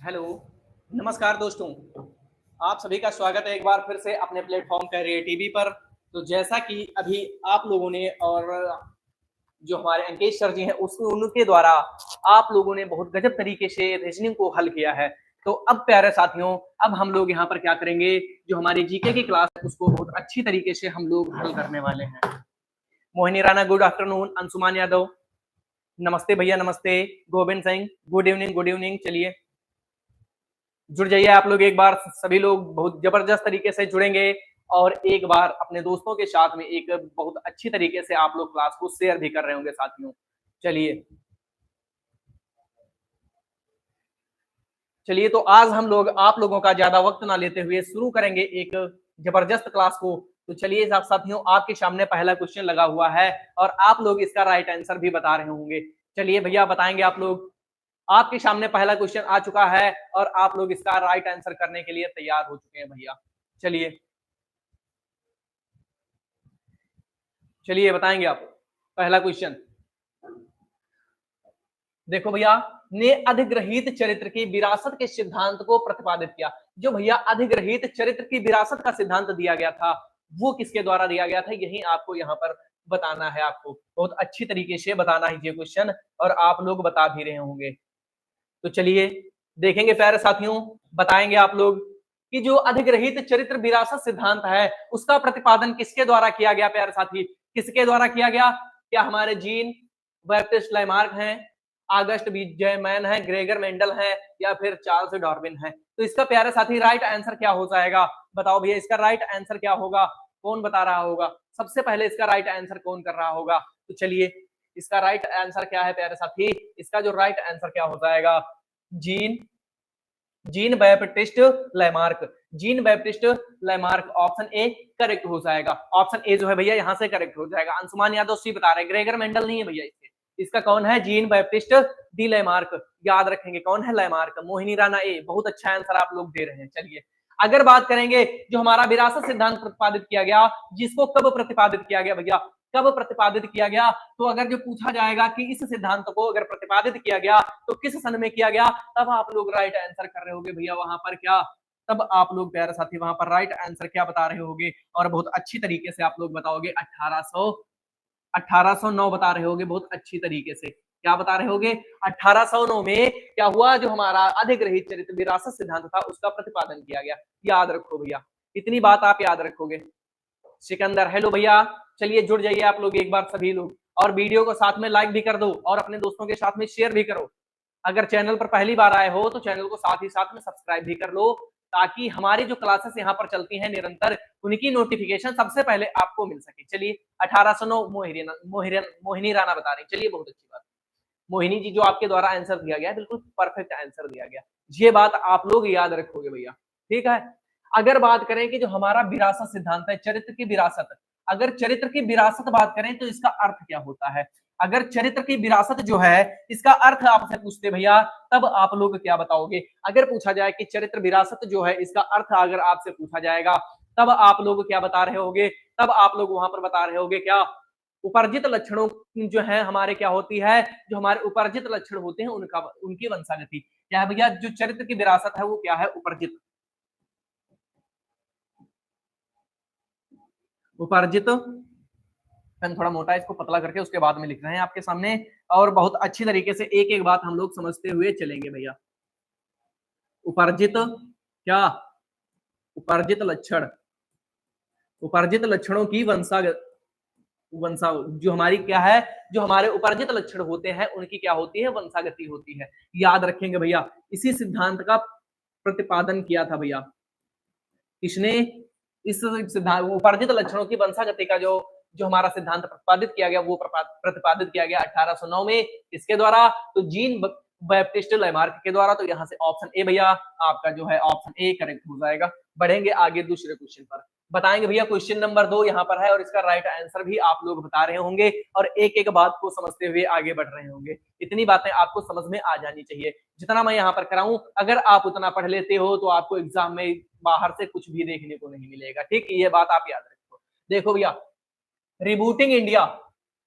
Hello, नमस्कार दोस्तों। आप सभी का स्वागत है एक बार फिर से अपने प्लेटफॉर्म कैरियर टीवी पर। तो जैसा कि अभी आप लोगों ने और जो हमारे अंकेश सर जी हैं उनके द्वारा आप लोगों ने बहुत गजब तरीके से रीजनिंग को हल किया है। तो अब प्यारे साथियों, अब हम लोग यहाँ पर क्या करेंगे, जो हमारी जीके की क्लास है उसको बहुत अच्छी तरीके से हम लोग हल करने वाले हैं। मोहिनी राणा गुड आफ्टरनून, अंशुमान यादव नमस्ते भैया, नमस्ते। Govind Singh good evening, good evening. चलिए जुड़ जाइए आप लोग एक बार, सभी लोग बहुत जबरदस्त तरीके से जुड़ेंगे और एक बार अपने दोस्तों के साथ में एक बहुत अच्छी तरीके से आप लोग क्लास को शेयर भी कर रहे होंगे साथियों। चलिए चलिए तो आज हम लोग आप लोगों का ज्यादा वक्त ना लेते हुए शुरू करेंगे एक जबरदस्त क्लास को। तो चलिए साथियों, आपके सामने पहला क्वेश्चन लगा हुआ है और आप लोग इसका राइट आंसर भी बता रहे होंगे। चलिए भैया बताएंगे आप लोग। आपके सामने पहला क्वेश्चन आ चुका है और आप लोग इसका राइट आंसर करने के लिए तैयार हो चुके हैं भैया। चलिए चलिए बताएंगे आप पहला क्वेश्चन। देखो भैया, ने अधिग्रहित चरित्र की विरासत के सिद्धांत को प्रतिपादित किया। जो भैया अधिग्रहित चरित्र की विरासत का सिद्धांत दिया गया था वो किसके द्वारा दिया गया था, यही आपको यहाँ पर बताना है। आपको बहुत अच्छी तरीके से बताना है ये क्वेश्चन और आप लोग बता भी रहे होंगे। तो चलिए देखेंगे प्यारे साथियों, बताएंगे आप लोग कि जो अधिग्रहित चरित्र विरासत सिद्धांत है उसका प्रतिपादन किसके द्वारा किया गया। प्यारे साथी, किसके द्वारा किया गया? क्या हमारे जीन बैप्टिस्ट लामार्क हैं, आगस्ट वीज़मैन है, ग्रेगर मेंडल है, या फिर चार्ल्स डार्विन है? तो इसका प्यारे साथी राइट आंसर क्या हो जाएगा? बताओ भैया, इसका राइट आंसर क्या होगा? कौन बता रहा होगा सबसे पहले? इसका राइट आंसर कौन कर रहा होगा? तो चलिए, इसका राइट आंसर क्या है प्यारे साथी? इसका जो राइट आंसर क्या हो जाएगा? Gene Jean Baptiste Lamarck. Jean Baptiste Lamarck option A correct हो जाएगा। ऑप्शन ए जो है भैया यहाँ से करेक्ट हो जाएगा। अंशुमान यादव सी बता रहे हैं, ग्रेगर मेंडल नहीं है भैया इसके। इसका कौन है? Jean Baptiste D Lamarck. याद रखेंगे कौन है लैमार्क। मोहिनी राणा ए। बहुत अच्छा आंसर आप लोग दे रहे हैं। चलिए अगर बात करेंगे जो हमारा विरासत सिद्धांत प्रतिपादित किया गया, जिसको कब प्रतिपादित किया गया भैया, कब प्रतिपादित किया गया? तो अगर जो पूछा जाएगा कि इस सिद्धांत को अगर प्रतिपादित किया गया तो किस सन में किया गया, तब आप लोग राइट आंसर कर रहे होगे भैया वहां पर क्या, तब आप लोग प्यारे साथी वहां पर राइट आंसर क्या बता रहे होगे और बहुत अच्छी तरीके से आप लोग बताओगे 1809 बता रहे होगे बहुत अच्छी तरीके से। क्या बता रहे होगे? 1809 में क्या हुआ, जो हमारा अधिग्रहित चरित्र विरासत सिद्धांत था उसका प्रतिपादन किया गया। याद रखो भैया, इतनी बात आप याद रखोगे। सिकंदर हेलो भैया। चलिए जुड़ जाइए आप लोग एक बार सभी लोग, और वीडियो को साथ में लाइक भी कर दो और अपने दोस्तों के साथ में शेयर भी करो। अगर चैनल पर पहली बार आए हो तो चैनल को साथ ही साथ में सब्सक्राइब भी कर लो, ताकि हमारी जो क्लासेस यहाँ पर चलती हैं निरंतर, उनकी नोटिफिकेशन सबसे पहले आपको मिल सके। चलिए 1809 मोहिनी राणा बता रही। चलिए बहुत अच्छी बात, मोहिनी जी जो आपके द्वारा आंसर दिया गया बिल्कुल परफेक्ट आंसर दिया गया। ये बात आप लोग याद रखोगे भैया, ठीक है। अगर बात करें कि जो हमारा विरासत सिद्धांत है, चरित्र की विरासत, अगर चरित्र की विरासत बात करें तो इसका अर्थ क्या होता है? अगर चरित्र की विरासत जो है इसका अर्थ आपसे पूछते भैया, तब आप लोग क्या बताओगे? अगर पूछा जाए कि चरित्र विरासत जो है इसका अर्थ अगर आपसे पूछा जाएगा, तब आप लोग क्या बता रहे होगे? तब आप लोग वहां पर बता रहे होगे क्या, उपार्जित लक्षणों जो है हमारे क्या होती है, जो हमारे उपार्जित लक्षण होते हैं उनका, उनकी वंशागति क्या है भैया? जो चरित्र की विरासत है वो क्या है? उपार्जित। उपार्जित पेन थोड़ा मोटा है, इसको पतला करके उसके बाद में लिख रहे हैं आपके सामने, और बहुत अच्छी तरीके से एक एक बात हम लोग समझते हुए चलेंगे भैया। उपार्जित क्या? उपार्जित लक्षण, उपार्जित लक्षणों की वंशा जो हमारी क्या है, जो हमारे उपार्जित लक्षण होते हैं उनकी क्या होती है? वंशागति होती है। याद रखेंगे भैया, इसी सिद्धांत का प्रतिपादन किया था भैया किसने? इस सिद्धांत उपार्जित लक्षणों की वंशागति का जो जो हमारा सिद्धांत प्रतिपादित किया गया वो प्रतिपादित किया गया 1809 में। इसके द्वारा तो जीन बैप्टिस्ट लैमार्क के द्वारा। तो यहाँ से ऑप्शन ए भैया आपका जो है ऑप्शन ए करेक्ट हो जाएगा। बढ़ेंगे आगे दूसरे क्वेश्चन पर, बताएंगे भैया क्वेश्चन नंबर 2 यहाँ पर है और इसका राइट आंसर भी आप लोग बता रहे होंगे और एक एक बात को समझते हुए आगे बढ़ रहे होंगे। इतनी बातें आपको समझ में आ जानी चाहिए, जितना मैं यहाँ पर कराऊं अगर आप उतना पढ़ लेते हो तो आपको एग्जाम में बाहर से कुछ भी देखने को नहीं मिलेगा, ठीक। ये बात आप याद रखो। देखो भैया, rebooting India,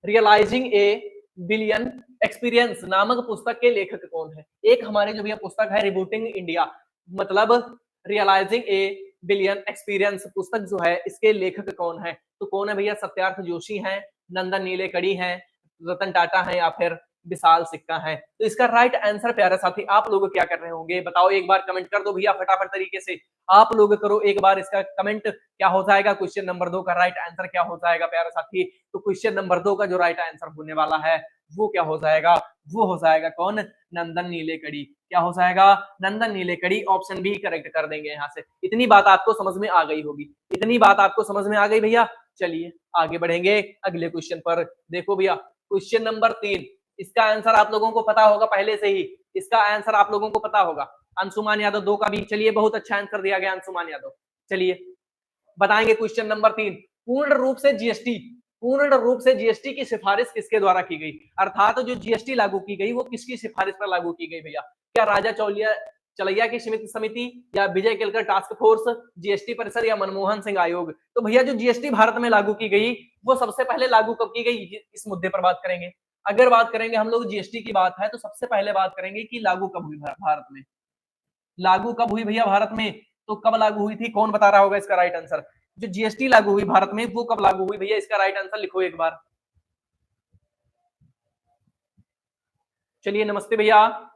realising a billion experience नामक पुस्तक के लेखक कौन है? एक हमारे जो भैया पुस्तक है रिबूटिंग इंडिया, मतलब रियलाइजिंग ए बिलियन एक्सपीरियंस पुस्तक जो है इसके लेखक कौन है? तो कौन है भैया? सत्यार्थ जोशी हैं, नंदन नीलेकणी हैं, रतन टाटा हैं या फिर विशाल सिक्का है। तो इसका राइट आंसर प्यारे साथी आप लोग क्या कर रहे होंगे बताओ, एक बार कमेंट कर दो भैया फटाफट तरीके से। आप लोग करो एक बार इसका कमेंट, क्या हो जाएगा क्वेश्चन नंबर 2 का राइट आंसर क्या हो जाएगा प्यारे साथी? तो क्वेश्चन नंबर 2 का जो राइट आंसर होने वाला है वो क्या हो जाएगा? वो हो जाएगा कौन? नंदन नीलेकणी। क्या हो जाएगा? Nandan Nilekani, option B correct कर देंगे यहाँ से। इतनी बात आपको समझ में आ गई होगी, इतनी बात आपको समझ में आ गई भैया। चलिए आगे बढ़ेंगे अगले क्वेश्चन पर। देखो भैया क्वेश्चन नंबर 3, इसका आंसर आप लोगों को पता होगा पहले से ही, इसका आंसर आप लोगों को पता होगा। अंशुमान यादव 2 का भी, चलिए बहुत अच्छा आंसर दिया गया अंशुमान यादव। चलिए बताएंगे क्वेश्चन नंबर 3, पूर्ण रूप से जीएसटी, पूर्ण रूप से जीएसटी की सिफारिश किसके द्वारा की गई? अर्थात जो जीएसटी लागू की गई वो किसकी सिफारिश पर लागू की गई भैया? क्या राजा चलैया की समिति या विजय केलकर टास्क फोर्स, जीएसटी परिषद या मनमोहन सिंह आयोग? तो भैया जो जीएसटी भारत में लागू की गई वो सबसे पहले लागू कब की गई, इस मुद्दे पर बात करेंगे। अगर बात करेंगे हम लोग जीएसटी की बात है तो सबसे पहले बात करेंगे कि लागू कब हुई भारत में, लागू कब हुई भैया भारत में? तो कब लागू हुई थी, कौन बता रहा होगा इसका राइट आंसर? जो जीएसटी लागू हुई भारत में वो कब लागू हुई भैया? इसका राइट आंसर लिखो एक बार। चलिए नमस्ते भैया,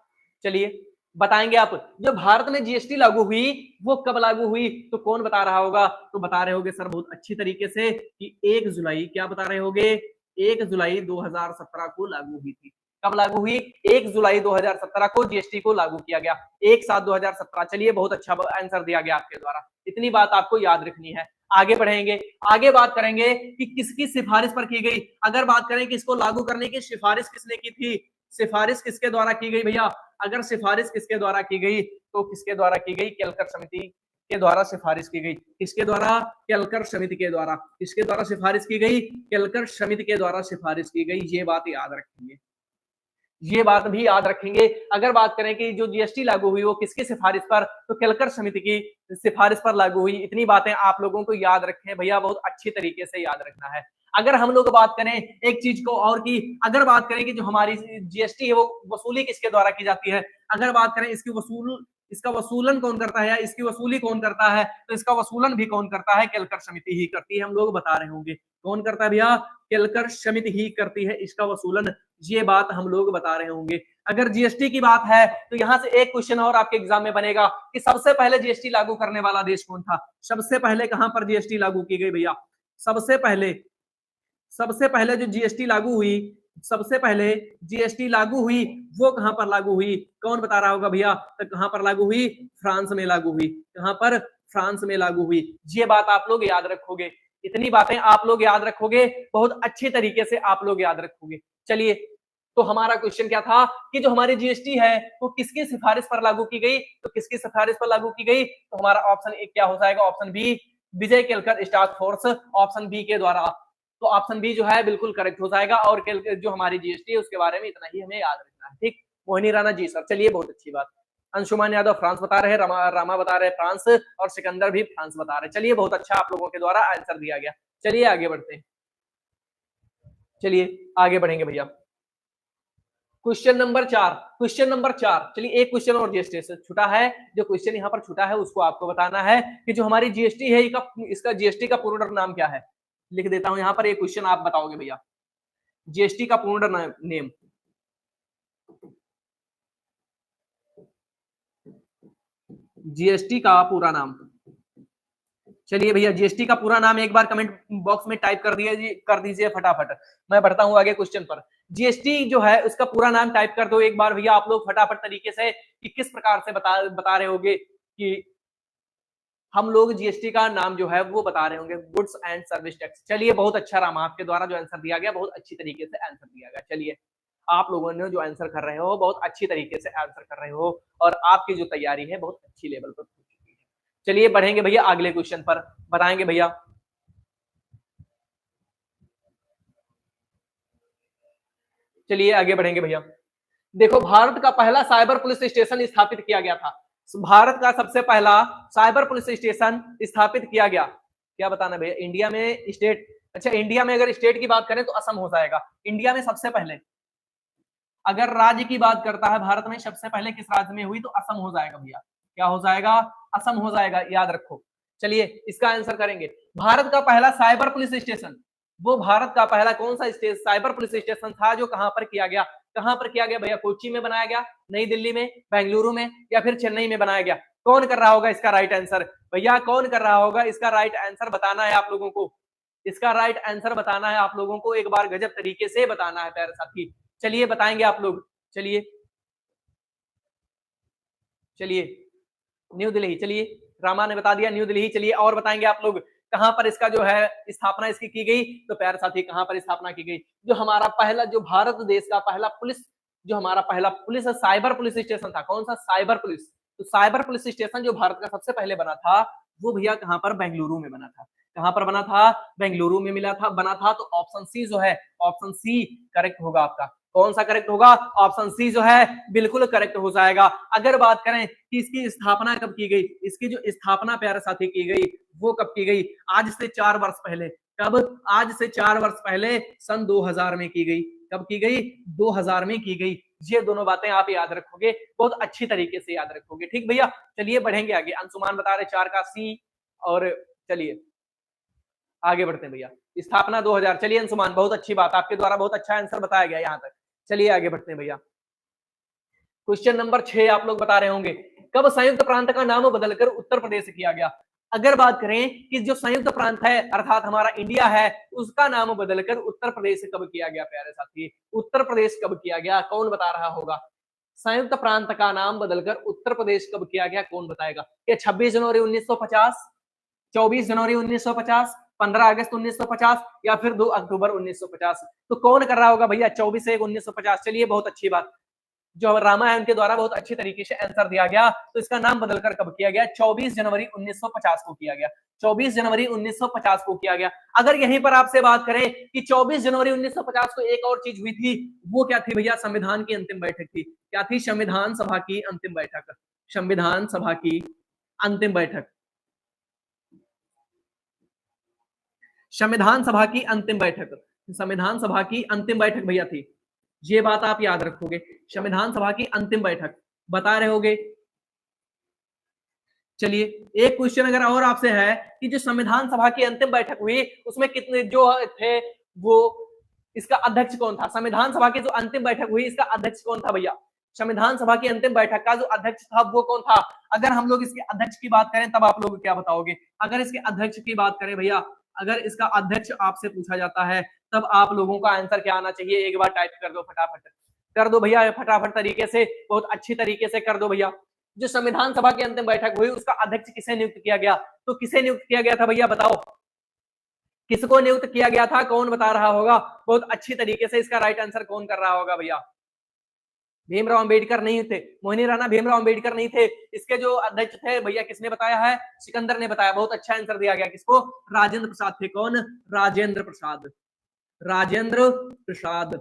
चलिए बताएंगे आप। जो भारत में जीएसटी लागू हुई वो कब लागू हुई? तो कौन बता रहा होगा? तो बता रहे होगे सर बहुत अच्छी तरीके से कि 1 जुलाई, क्या बता रहे होगे? 1 जुलाई 2017 को लागू हुई थी। कब लागू हुई? 1 जुलाई 2017 को जीएसटी को लागू किया गया, 1/7/2017। चलिए बहुत अच्छा आंसर दिया गया आपके द्वारा, इतनी बात आपको याद रखनी है। आगे बढ़ेंगे, आगे बात करेंगे कि किसकी सिफारिश पर की गई। अगर बात करें कि इसको लागू करने की सिफारिश किसने की थी, सिफारिश किसके द्वारा की गई भैया? अगर सिफारिश किसके द्वारा की गई तो किसके द्वारा की गई? केलकर समिति के द्वारा सिफारिश की गई। किसके द्वारा? केलकर समिति के द्वारा। किसके द्वारा सिफारिश की गई? केलकर समिति के द्वारा सिफारिश की गई। ये बात याद रखेंगे, ये बात भी याद रखेंगे। अगर बात करें कि जो जीएसटी लागू हुई वो किसकी सिफारिश पर, तो केलकर समिति की सिफारिश पर लागू हुई। इतनी बातें आप लोगों को याद रखें भैया, बहुत अच्छी तरीके से याद रखना है। अगर हम लोग बात करें एक चीज को और की, अगर बात करें कि जो हमारी जीएसटी है वो वसूली किसके द्वारा की जाती है? अगर बात करें इसका वसूलन कौन करता है या इसकी वसूली कौन करता है, तो इसका वसूलन भी कौन करता है? केलकर समिति ही करती है। हम लोग बता रहे होंगे कौन करता है भैया? केलकर समिति ही करती है इसका वसूलन। ये बात हम लोग बता रहे होंगे। अगर जीएसटी की बात है तो यहां से एक क्वेश्चन और आपके एग्जाम में बनेगा कि सबसे पहले जीएसटी लागू करने वाला देश कौन था? सबसे पहले कहां पर जीएसटी लागू की गई भैया? सबसे पहले जो जीएसटी लागू हुई, सबसे पहले जीएसटी लागू हुई वो कहां पर लागू हुई? कौन बता रहा होगा भैया? तो कहां पर लागू हुई? फ्रांस में लागू हुई। कहां पर? फ्रांस में लागू हुई। ये बात आप लोग याद रखोगे, इतनी बातें आप लोग याद रखोगे, बहुत अच्छी तरीके से आप लोग याद रखोगे। चलिए तो हमारा क्वेश्चन क्या था कि जो हमारी जीएसटी है वो किसकी सिफारिश पर लागू की गई? तो किसकी सिफारिश पर लागू की गई? तो हमारा ऑप्शन ए क्या हो जाएगा? Option B, Vijay Kelkar task force, option B के द्वारा। तो ऑप्शन बी जो है बिल्कुल करेक्ट हो जाएगा। और जो हमारी जीएसटी है उसके बारे में इतना ही हमें याद रखना है। ठीक, मोहिनी राणा जी सर, चलिए बहुत अच्छी बात। अंशुमान यादव फ्रांस बता रहे हैं, रामा बता रहे हैं फ्रांस, और सिकंदर भी फ्रांस बता रहे हैं। चलिए बहुत अच्छा आप लोगों के द्वारा आंसर दिया गया। चलिए आगे बढ़ते हैं, चलिए आगे बढ़ेंगे भैया। क्वेश्चन नंबर 4, क्वेश्चन नंबर 4, चलिए एक क्वेश्चन और जीएसटी से छूटा है। जो क्वेश्चन यहाँ पर छूटा है उसको आपको बताना है कि जो हमारी जीएसटी है इसका जीएसटी का पूर्ण नाम क्या है? लिख देता हूं यहाँ पर, एक क्वेश्चन आप बताओगे भैया। जीएसटी का पूर्ण नेम, जीएसटी का पूरा नाम। चलिए भैया जीएसटी का पूरा नाम एक बार कमेंट बॉक्स में टाइप कर दीजिए फटाफट। मैं बढ़ता हूं आगे क्वेश्चन पर। जीएसटी जो है उसका पूरा नाम टाइप कर दो एक बार भैया आप लोग फटाफट तरीके से, कि किस प्रकार से बता रहे होगे कि हम लोग जीएसटी का नाम जो है वो बता रहे होंगे, गुड्स एंड सर्विस टैक्स। चलिए बहुत अच्छा रामा, आपके द्वारा जो आंसर दिया गया बहुत अच्छी तरीके से आंसर दिया गया। चलिए आप लोगों ने जो आंसर कर रहे हो बहुत अच्छी तरीके से आंसर कर रहे हो, और आपकी जो तैयारी है बहुत अच्छी लेवल पर हो चुकी है। चलिए बढ़ेंगे भैया अगले क्वेश्चन पर, बताएंगे भैया। चलिए आगे बढ़ेंगे भैया। देखो भारत का पहला साइबर पुलिस स्टेशन स्थापित किया गया था। भारत का सबसे पहला साइबर पुलिस स्टेशन स्थापित किया गया, क्या बताना भैया? इंडिया में स्टेट, अच्छा इंडिया में अगर स्टेट की बात करें तो असम हो जाएगा। इंडिया में सबसे पहले, अगर राज्य की बात करता है भारत में सबसे पहले किस राज्य में हुई, तो असम हो जाएगा भैया। क्या हो जाएगा? असम हो जाएगा, याद रखो। चलिए इसका आंसर करेंगे। भारत का पहला साइबर पुलिस स्टेशन, वो भारत का पहला कौन सा साइबर पुलिस स्टेशन था जो कहां पर किया गया? कहां पर किया गया भैया? कोच्चि में बनाया गया, नई दिल्ली में, बेंगलुरु में, या फिर चेन्नई में बनाया गया? कौन कर रहा होगा इसका राइट आंसर? भैया कौन कर रहा होगा इसका राइट आंसर? बताना है आप लोगों को, इसका राइट आंसर बताना है आप लोगों को, एक बार गजब तरीके से बताना है प्यारे साथी। चलिए बताएंगे आप लोग। चलिए चलिए न्यू दिल्ली, चलिए रामा ने बता दिया न्यू दिल्ली। चलिए और बताएंगे आप लोग कहां पर इसका जो है स्थापना इसकी की गई? तो प्यारे साथी कहां पर स्थापना की गई? जो हमारा पहला, जो भारत देश का पहला पुलिस, जो हमारा पहला पुलिस साइबर पुलिस स्टेशन था, कौन सा? Cyber police. तो साइबर पुलिस स्टेशन जो भारत का सबसे पहले बना था, वो भैया कहां पर? बेंगलुरु में बना था। कहां पर बना था? बेंगलुरु में मिला था, बना था। तो ऑप्शन सी जो है, ऑप्शन सी करेक्ट होगा आपका। कौन सा करेक्ट होगा? ऑप्शन सी जो है बिल्कुल करेक्ट हो जाएगा। अगर बात करें कि इसकी स्थापना कब की गई, इसकी जो स्थापना प्यारे साथी की गई, वो कब की गई? आज से 4 वर्ष पहले। कब? आज से 4 वर्ष पहले, सन 2000 में की गई। कब की गई? 2000 में की गई। ये दोनों बातें आप याद रखोगे, बहुत अच्छी तरीके से याद रखोगे। ठीक भैया, चलिए बढ़ेंगे आगे। अंशुमान बता रहे 4 का सी। और चलिए आगे बढ़ते हैं भैया। स्थापना 2000। चलिए अंशुमान, बहुत अच्छी बात, आपके द्वारा बहुत अच्छा आंसर बताया गया यहाँ तक। चलिए आगे बढ़ते हैं भैया। क्वेश्चन नंबर 6 आप लोग बता रहे होंगे, कब संयुक्त प्रांत का नाम बदलकर उत्तर प्रदेश किया गया? अगर बात करें कि जो संयुक्त प्रांत है अर्थात हमारा इंडिया है, उसका नाम बदलकर उत्तर प्रदेश कब किया गया प्यारे साथी? उत्तर प्रदेश कब किया गया? कौन बता रहा होगा? संयुक्त प्रांत का नाम बदलकर उत्तर प्रदेश कब किया गया? कौन बताएगा? क्या 26 जनवरी 1950, 24 जनवरी 1950, 15 अगस्त 1950, या फिर 2 अक्टूबर 1950? तो कौन कर रहा होगा भैया? 24 1 1950। चलिए बहुत अच्छी बात, जो रामा है उनके द्वारा बहुत अच्छी तरीके से आंसर दिया गया। तो इसका नाम बदलकर कब किया गया? 24 जनवरी 1950 को किया गया। 24 जनवरी 1950 को किया गया। अगर यहीं पर आपसे बात करें कि 24 जनवरी 1950 को एक और चीज हुई थी, वो क्या थी भैया? संविधान की अंतिम बैठक थी। क्या थी? संविधान सभा की अंतिम बैठक। संविधान सभा की अंतिम बैठक। संविधान सभा की अंतिम बैठक। संविधान सभा की अंतिम बैठक भैया थी। ये बात आप याद रखोगे, संविधान सभा की अंतिम बैठक बता रहे होगे। चलिए एक क्वेश्चन अगर और आपसे है कि जो संविधान सभा की अंतिम बैठक हुई, उसमें कितने जो थे, वो इसका अध्यक्ष कौन था? संविधान सभा की जो अंतिम बैठक हुई, इसका अध्यक्ष कौन था भैया? संविधान सभा की अंतिम बैठक का जो अध्यक्ष था वो कौन था? अगर हम लोग इसके अध्यक्ष की बात करें तब आप लोग क्या बताओगे? अगर इसके अध्यक्ष की बात करें भैया, अगर इसका अध्यक्ष आपसे पूछा जाता है, तब आप लोगों का आंसर क्या आना चाहिए? एक बार टाइप कर दो फटाफट, कर दो भैया फटाफट तरीके से, बहुत अच्छी तरीके से कर दो भैया। जो संविधान सभा की अंतिम बैठक हुई, उसका अध्यक्ष किसे नियुक्त किया गया? तो किसे नियुक्त किया गया था भैया? बताओ किसको नियुक्त किया गया था? कौन बता रहा होगा? बहुत अच्छी तरीके से इसका राइट आंसर कौन कर रहा होगा भैया? भीमराव अंबेडकर नहीं थे, मोहिनी राणा भीमराव अंबेडकर नहीं थे। इसके जो अध्यक्ष थे भैया, किसने बताया है? सिकंदर ने बताया। बहुत अच्छा आंसर दिया गया। किसको? राजेंद्र प्रसाद थे। कौन? राजेंद्र प्रसाद। राजेंद्र प्रसाद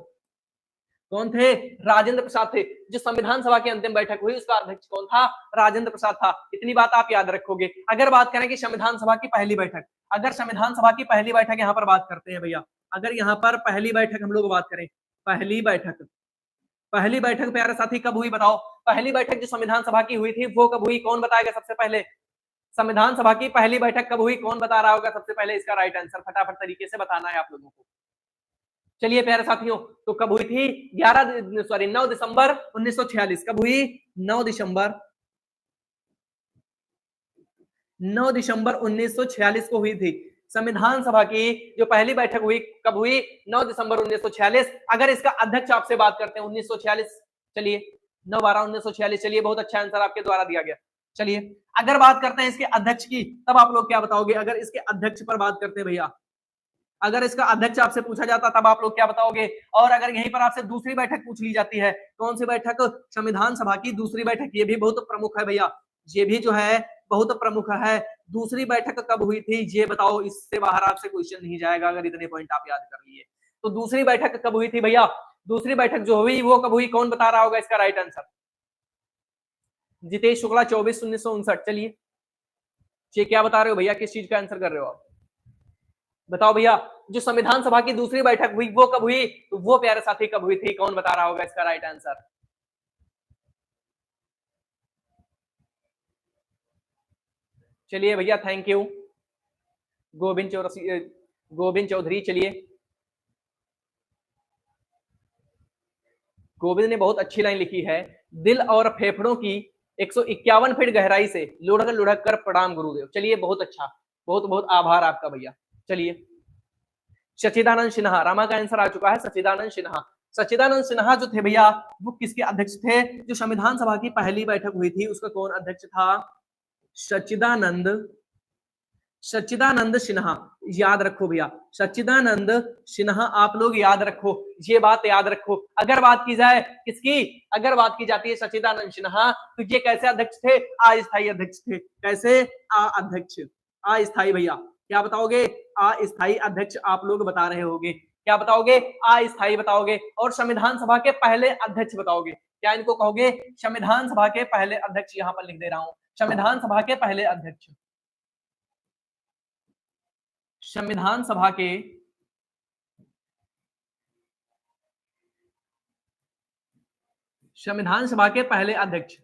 कौन थे? राजेंद्र प्रसाद थे। जो संविधान सभा की अंतिम बैठक हुई, उसका अध्यक्ष कौन था? राजेंद्र प्रसाद था। इतनी बात आप याद रखोगे। अगर बात करें कि संविधान सभा की पहली बैठक, अगर संविधान सभा की पहली बैठक यहाँ पर बात करते हैं भैया, अगर यहाँ पर पहली बैठक हम लोग बात करें, पहली बैठक, पहली बैठक प्यारे साथी कब हुई बताओ? पहली बैठक जो संविधान सभा की हुई थी, वो कब हुई? कौन बताएगा सबसे पहले? संविधान सभा की पहली बैठक कब हुई? कौन बता रहा होगा सबसे पहले? इसका राइट आंसर फटाफट तरीके से बताना है आप लोगों को। चलिए प्यारे साथियों, तो कब हुई थी? 9 दिसंबर 1946। कब हुई? 9 दिसंबर 9 दिसंबर 1946 को हुई थी। संविधान सभा की जो पहली बैठक हुई, कब हुई? 9 दिसंबर 1946। अगर इसका अध्यक्ष आपसे बात करते हैं 1946, चलिए 9/12/1946। चलिए बहुत अच्छा आंसर आपके द्वारा दिया गया। चलिए अगर बात करते हैं इसके अध्यक्ष की, तब आप लोग क्या बताओगे? अगर इसके अध्यक्ष पर बात करते हैं भैया, अगर इसका अध्यक्ष आपसे पूछा जाता, तब आप लोग क्या बताओगे? और अगर यहीं पर आपसे दूसरी बैठक पूछ ली जाती है, कौन सी बैठक? संविधान सभा की दूसरी बैठक। ये भी बहुत प्रमुख है भैया, ये भी जो है बहुत प्रमुख है। दूसरी बैठक कब हुई थी ये बताओ, इससे बाहर आपसे क्वेश्चन नहीं जाएगा अगर इतने पॉइंट आप याद कर लिए। तो दूसरी बैठक कब हुई थी भैया? दूसरी बैठक जो हुई वो कब हुई? कौन बता रहा होगा इसका राइट आंसर? जितेश शुक्ला 24/1959। चलिए ये क्या बता रहे हो भैया? किस चीज का आंसर कर रहे हो आप? बताओ भैया, जो संविधान सभा की दूसरी बैठक हुई वो कब हुई? तो वो प्यारे साथी कब हुई थी? कौन बता रहा होगा इसका राइट आंसर? चलिए भैया, थैंक यू गोविंद चौरसी, गोविंद चौधरी। चलिए, गोविंद ने बहुत अच्छी लाइन लिखी है, दिल और फेफड़ों की 151 फीट गहराई से लुढ़क लुढ़क कर प्रणाम गुरुदेव। चलिए, बहुत अच्छा, बहुत बहुत आभार आपका भैया। चलिए, सच्चिदानंद सिन्हा, रामा का आंसर आ चुका है, सच्चिदानंद सिन्हा। सच्चिदानंद सिन्हा जो थे भैया, वो किसके अध्यक्ष थे? जो संविधान सभा की पहली बैठक हुई थी उसका कौन अध्यक्ष था? सच्चिदानंद, सच्चिदानंद सिन्हा। याद रखो भैया, सच्चिदानंद सिन्हा, आप लोग याद रखो, ये बात याद रखो। अगर बात की जाए किसकी, अगर बात की जाती है सच्चिदानंद सिन्हा, तो ये कैसे अध्यक्ष थे? अस्थायी अध्यक्ष थे। कैसे? अध्यक्ष, अस्थायी। भैया क्या बताओगे? अस्थायी अध्यक्ष आप लोग बता रहे होगे। क्या बताओगे? अस्थायी बताओगे। और संविधान सभा के पहले अध्यक्ष बताओगे। क्या इनको कहोगे? संविधान सभा के पहले अध्यक्ष, यहां पर लिख दे रहा हूं, संविधान सभा के पहले अध्यक्ष। संविधान सभा के संविधान सभा के पहले अध्यक्ष,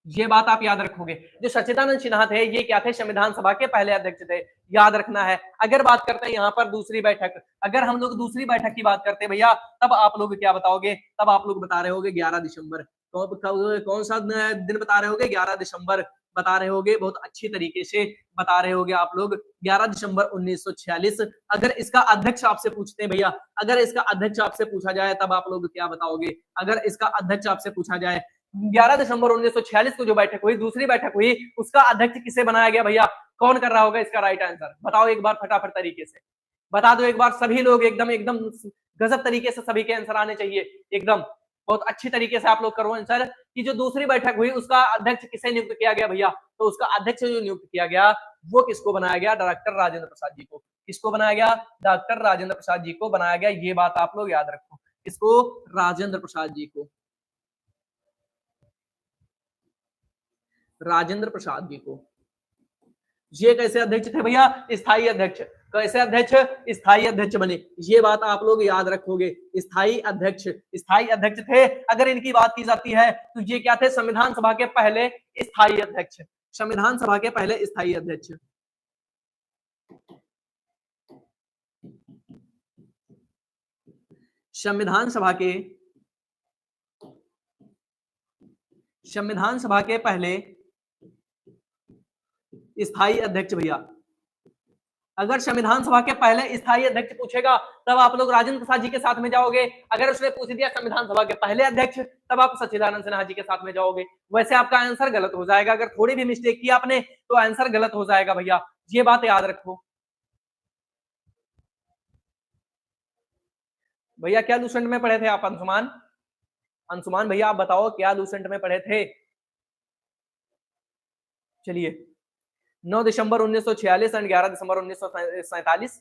ये बात आप याद रखोगे। जो सच्चिदानंद सिन्हा थे, ये क्या थे? संविधान सभा के पहले अध्यक्ष थे, याद रखना है। अगर बात करते हैं यहाँ पर दूसरी बैठक, अगर हम लोग दूसरी बैठक की बात करते हैं भैया, तब आप लोग क्या बताओगे? तब आप लोग बता रहे होगे 11 दिसंबर। कौन सा दिन बता रहे होगे? 11 दिसंबर बता रहे होगे, बहुत अच्छी तरीके से बता रहे होगे आप लोग, 11 दिसंबर 1946। अगर इसका अध्यक्ष आपसे पूछते हैं भैया, अगर इसका अध्यक्ष आपसे पूछा जाए, तब आप लोग क्या बताओगे? अगर इसका अध्यक्ष आपसे पूछा जाए, 11 दिसंबर 1946 को जो बैठक हुई, दूसरी बैठक हुई, उसका अध्यक्ष किसे बनाया गया भैया? कौन कर रहा होगा इसका राइट आंसर? बताओ एक बार फटाफट तरीके से, बता दो एक बार सभी लोग, एकदम एकदम गजब तरीके से सभी के आंसर आने चाहिए, एकदम बहुत अच्छी तरीके से आप लोग करो आंसर। कि जो दूसरी बैठक हुई उसका अध्यक्ष किसे नियुक्त किया गया भैया? तो उसका अध्यक्ष जो नियुक्त किया गया, वो किसको बनाया गया? डॉक्टर राजेंद्र प्रसाद जी को। किसको बनाया गया? डॉक्टर राजेंद्र प्रसाद जी को बनाया गया। ये बात आप लोग याद रखो, किसको? राजेंद्र प्रसाद जी को, राजेंद्र प्रसाद जी को। ये कैसे अध्यक्ष थे भैया? स्थायी अध्यक्ष। कैसे अध्यक्ष? स्थायी अध्यक्ष बने। ये बात आप लोग याद रखोगे, स्थायी अध्यक्ष, स्थायी अध्यक्ष थे। अगर इनकी बात की जाती है तो ये क्या थे? संविधान सभा के पहले स्थायी अध्यक्ष, संविधान सभा के पहले स्थायी अध्यक्ष। संविधान सभा के, संविधान सभा के पहले स्थायी अध्यक्ष भैया। अगर संविधान सभा के पहले स्थायी अध्यक्ष पूछेगा, तब आप लोग राजेंद्र प्रसाद जी के साथ में जाओगे। अगर उसने पूछ दिया संविधान सभा के पहले अध्यक्ष, तब आप सच्चिदानंद सिन्हा जी के साथ में जाओगे। वैसे आपका आंसर गलत हो जाएगा, अगर थोड़ी भी मिस्टेक की आपने तो आंसर गलत हो जाएगा भैया, ये बात याद रखो। भैया क्या लूसेंट में पढ़े थे आप? अंशुमान, अंशुमान भैया आप बताओ क्या लूसेंट में पढ़े थे? चलिए, 9 दिसंबर 1946 एंड 11 दिसंबर 1947,